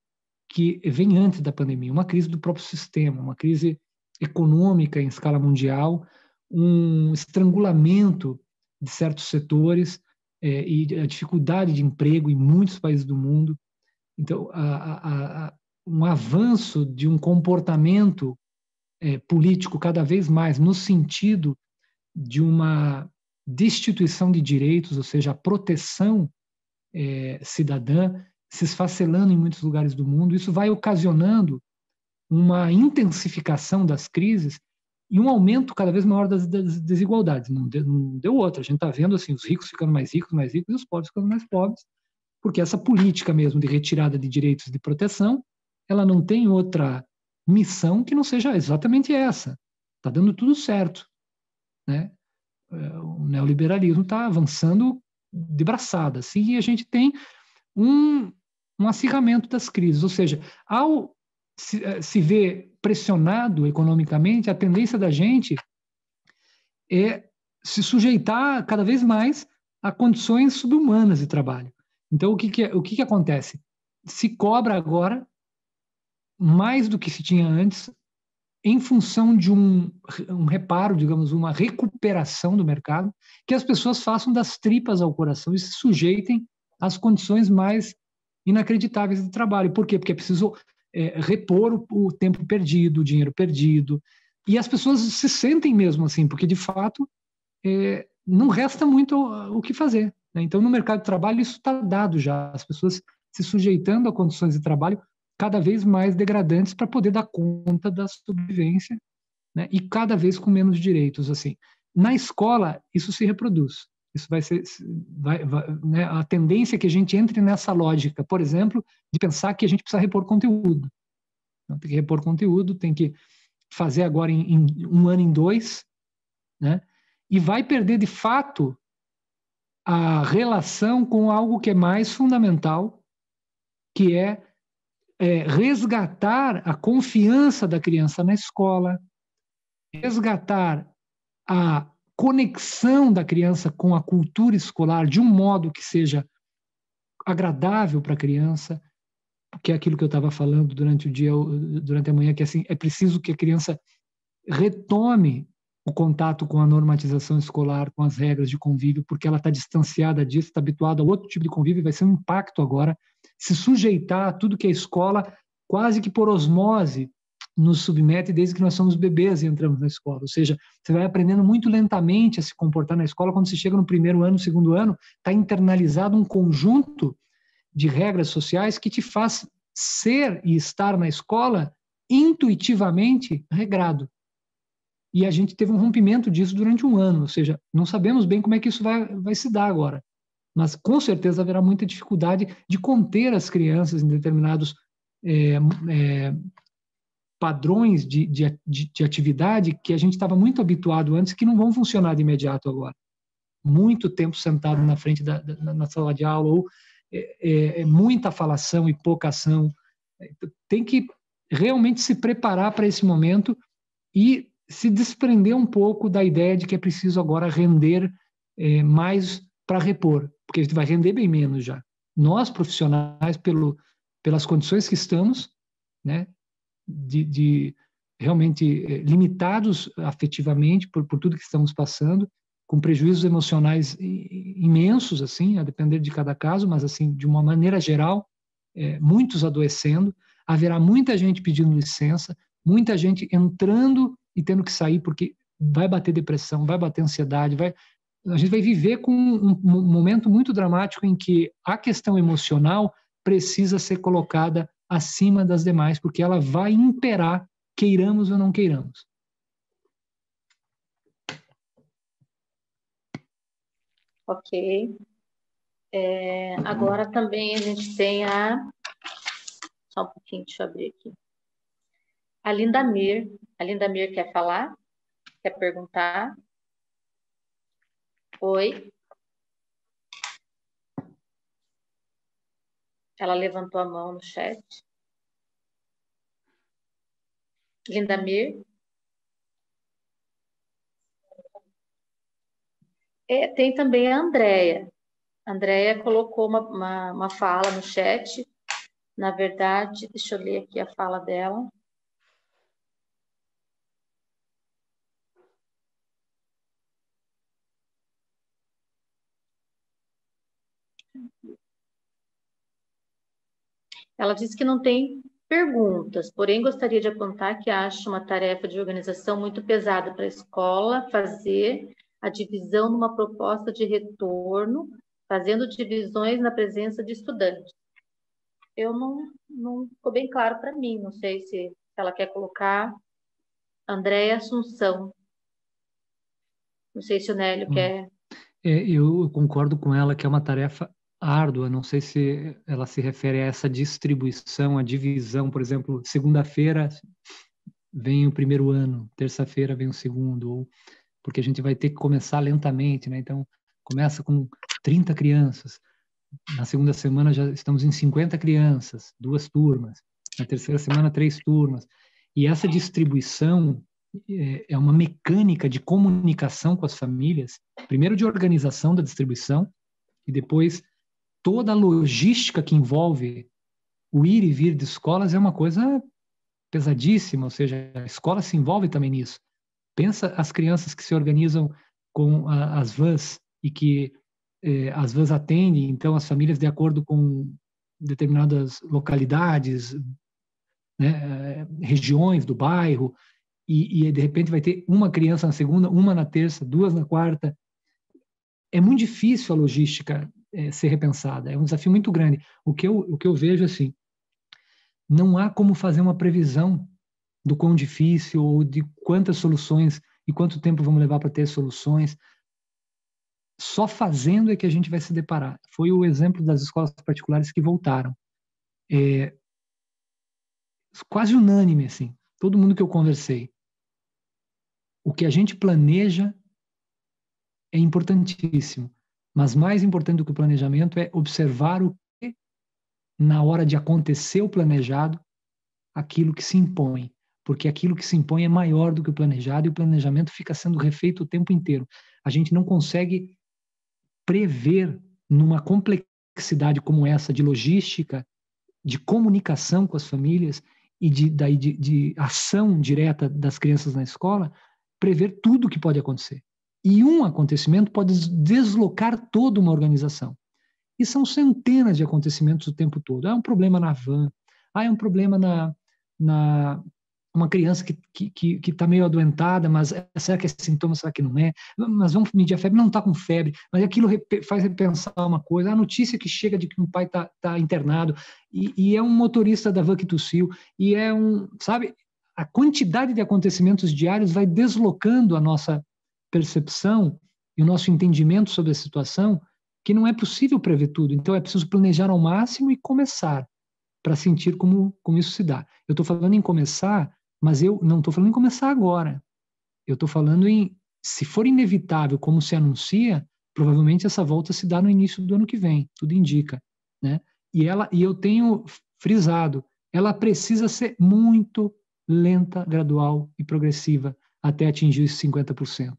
A: que vem antes da pandemia, uma crise do próprio sistema, uma crise econômica em escala mundial, um estrangulamento de certos setores e a dificuldade de emprego em muitos países do mundo. Então, um avanço de um comportamento político cada vez mais no sentido de uma destituição de direitos, ou seja, a proteção cidadã, se esfacelando em muitos lugares do mundo. Isso vai ocasionando uma intensificação das crises e um aumento cada vez maior das desigualdades. Não deu outra. A gente está vendo assim, os ricos ficando mais ricos, e os pobres ficando mais pobres, porque essa política mesmo de retirada de direitos de proteção, ela não tem outra missão que não seja exatamente essa. Está dando tudo certo, né? O neoliberalismo está avançando de braçada, assim, e a gente tem um acirramento das crises, ou seja, ao se ver pressionado economicamente, a tendência da gente é se sujeitar cada vez mais a condições subhumanas de trabalho. Então, o que acontece? Se cobra agora mais do que se tinha antes, em função de um reparo, digamos, uma recuperação do mercado, que as pessoas façam das tripas ao coração e se sujeitem às condições mais inacreditáveis de trabalho. Por quê? Porque é preciso repor o tempo perdido, o dinheiro perdido, e as pessoas se sentem mesmo assim, porque de fato não resta muito o que fazer, né? Então, no mercado de trabalho, isso está dado já, as pessoas se sujeitando a condições de trabalho cada vez mais degradantes para poder dar conta da sobrevivência, né? E cada vez com menos direitos, assim. Na escola, isso se reproduz. Isso né? A tendência é que a gente entre nessa lógica, por exemplo, de pensar que a gente precisa repor conteúdo. Então, tem que repor conteúdo, tem que fazer agora em um ano, em 2, né? E vai perder, de fato, a relação com algo que é mais fundamental, que é resgatar a confiança da criança na escola, resgatar a conexão da criança com a cultura escolar de um modo que seja agradável para a criança, que é aquilo que eu estava falando durante o dia, durante a manhã, que assim, é preciso que a criança retome o contato com a normatização escolar, com as regras de convívio, porque ela está distanciada disso, está habituada a outro tipo de convívio, vai ser um impacto agora, se sujeitar a tudo que a escola, quase que por osmose, nos submete desde que nós somos bebês e entramos na escola. Ou seja, você vai aprendendo muito lentamente a se comportar na escola. Quando você chega no primeiro ano, no segundo ano, está internalizado um conjunto de regras sociais que te faz ser e estar na escola intuitivamente regrado. E a gente teve um rompimento disso durante um ano, ou seja, não sabemos bem como é que isso vai se dar agora. Mas, com certeza, haverá muita dificuldade de conter as crianças em determinados padrões de atividade que a gente estava muito habituado antes, que não vão funcionar de imediato agora. Muito tempo sentado na frente na sala de aula, ou muita falação e pouca ação. Tem que realmente se preparar para esse momento e se desprender um pouco da ideia de que é preciso agora render mais para repor, porque a gente vai render bem menos já. Nós, profissionais, pelas condições que estamos, né, de realmente limitados afetivamente por tudo que estamos passando, com prejuízos emocionais imensos, assim, a depender de cada caso, mas assim, de uma maneira geral, muitos adoecendo, haverá muita gente pedindo licença, muita gente entrando e tendo que sair porque vai bater depressão, vai bater ansiedade, a gente vai viver com um momento muito dramático em que a questão emocional precisa ser colocada acima das demais, porque ela vai imperar, queiramos ou não queiramos.
D: Ok. Agora também a gente tem só um pouquinho, deixa eu abrir aqui. A Lindamir. A Lindamir quer falar? Quer perguntar? Oi. Ela levantou a mão no chat. Lindamir. Tem também a Andréia. A Andréia colocou uma fala no chat. Na verdade, deixa eu ler aqui a fala dela. Ela disse que não tem perguntas, porém gostaria de apontar que acha uma tarefa de organização muito pesada para a escola fazer a divisão numa proposta de retorno, fazendo divisões na presença de estudantes. Eu não ficou bem claro para mim, não sei se ela quer colocar Andréia Assunção. Não sei se o Nélio quer.
A: Eu concordo com ela que é uma tarefa árdua, não sei se ela se refere a essa distribuição, a divisão, por exemplo, segunda-feira vem o primeiro ano, terça-feira vem o segundo, porque a gente vai ter que começar lentamente, né? Então, começa com 30 crianças, na segunda semana já estamos em 50 crianças, 2 turmas, na terceira semana 3 turmas, e essa distribuição é uma mecânica de comunicação com as famílias, primeiro de organização da distribuição, e depois toda a logística que envolve o ir e vir de escolas é uma coisa pesadíssima, ou seja, a escola se envolve também nisso. Pensa as crianças que se organizam com as vans e que as vans atendem, então, as famílias de acordo com determinadas localidades, né, regiões do bairro, e de repente vai ter uma criança na segunda, uma na terça, 2 na quarta. É muito difícil a logística ser repensada, é um desafio muito grande. O que eu vejo assim, não há como fazer uma previsão do quão difícil ou de quantas soluções e quanto tempo vamos levar para ter soluções. Só fazendo é que a gente vai se deparar. Foi o exemplo das escolas particulares que voltaram. Quase unânime, assim, todo mundo que eu conversei. O que a gente planeja é importantíssimo, mas mais importante do que o planejamento é observar o que, na hora de acontecer o planejado, aquilo que se impõe, porque aquilo que se impõe é maior do que o planejado e o planejamento fica sendo refeito o tempo inteiro. A gente não consegue prever numa complexidade como essa de logística, de comunicação com as famílias e de ação direta das crianças na escola, prever tudo o que pode acontecer. E um acontecimento pode deslocar toda uma organização. E são centenas de acontecimentos o tempo todo. Há um problema na van, há um problema uma criança que está meio adoentada, mas será que é sintoma, será que não é? Mas vamos medir a febre, não está com febre, mas aquilo faz repensar uma coisa, a notícia que chega de que um pai está internado, e é um motorista da van que tossiu, e sabe, a quantidade de acontecimentos diários vai deslocando a nossa percepção e o nosso entendimento sobre a situação, que não é possível prever tudo, então é preciso planejar ao máximo e começar, para sentir como isso se dá. Eu estou falando em começar, mas eu não estou falando em começar agora. Eu estou falando em, se for inevitável, como se anuncia, provavelmente essa volta se dá no início do ano que vem, tudo indica, né? E eu tenho frisado, ela precisa ser muito lenta, gradual e progressiva até atingir os 50%.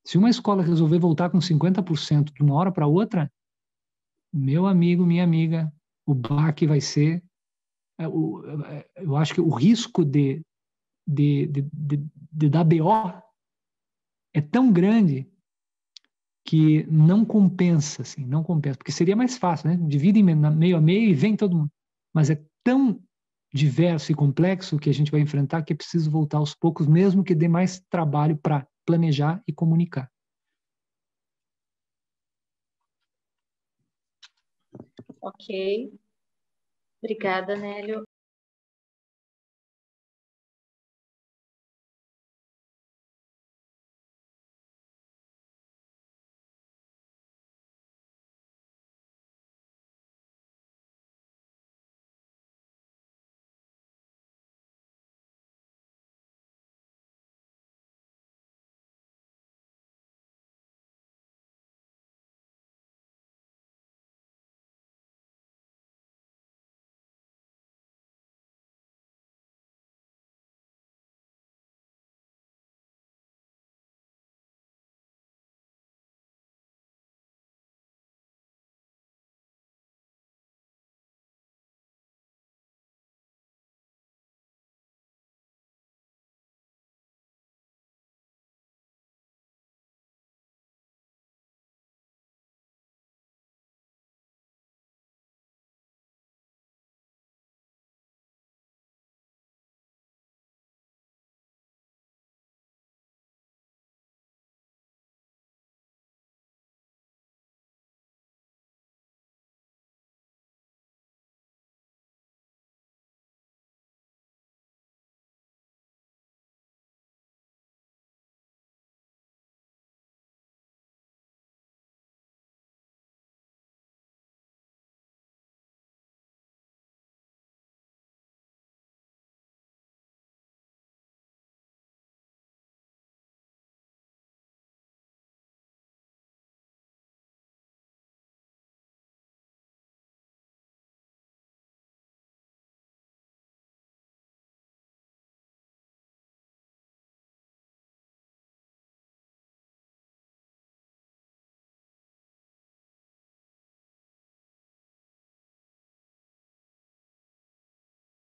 A: Se uma escola resolver voltar com 50% de uma hora para outra, meu amigo, minha amiga, o baque vai ser... Eu acho que o risco de dar BO é tão grande que não compensa, assim, não compensa, porque seria mais fácil, né? Divide meio a meio e vem todo mundo. Mas é tão diverso e complexo que a gente vai enfrentar que é preciso voltar aos poucos, mesmo que dê mais trabalho para planejar e comunicar.
D: Ok. Obrigada, Nélio.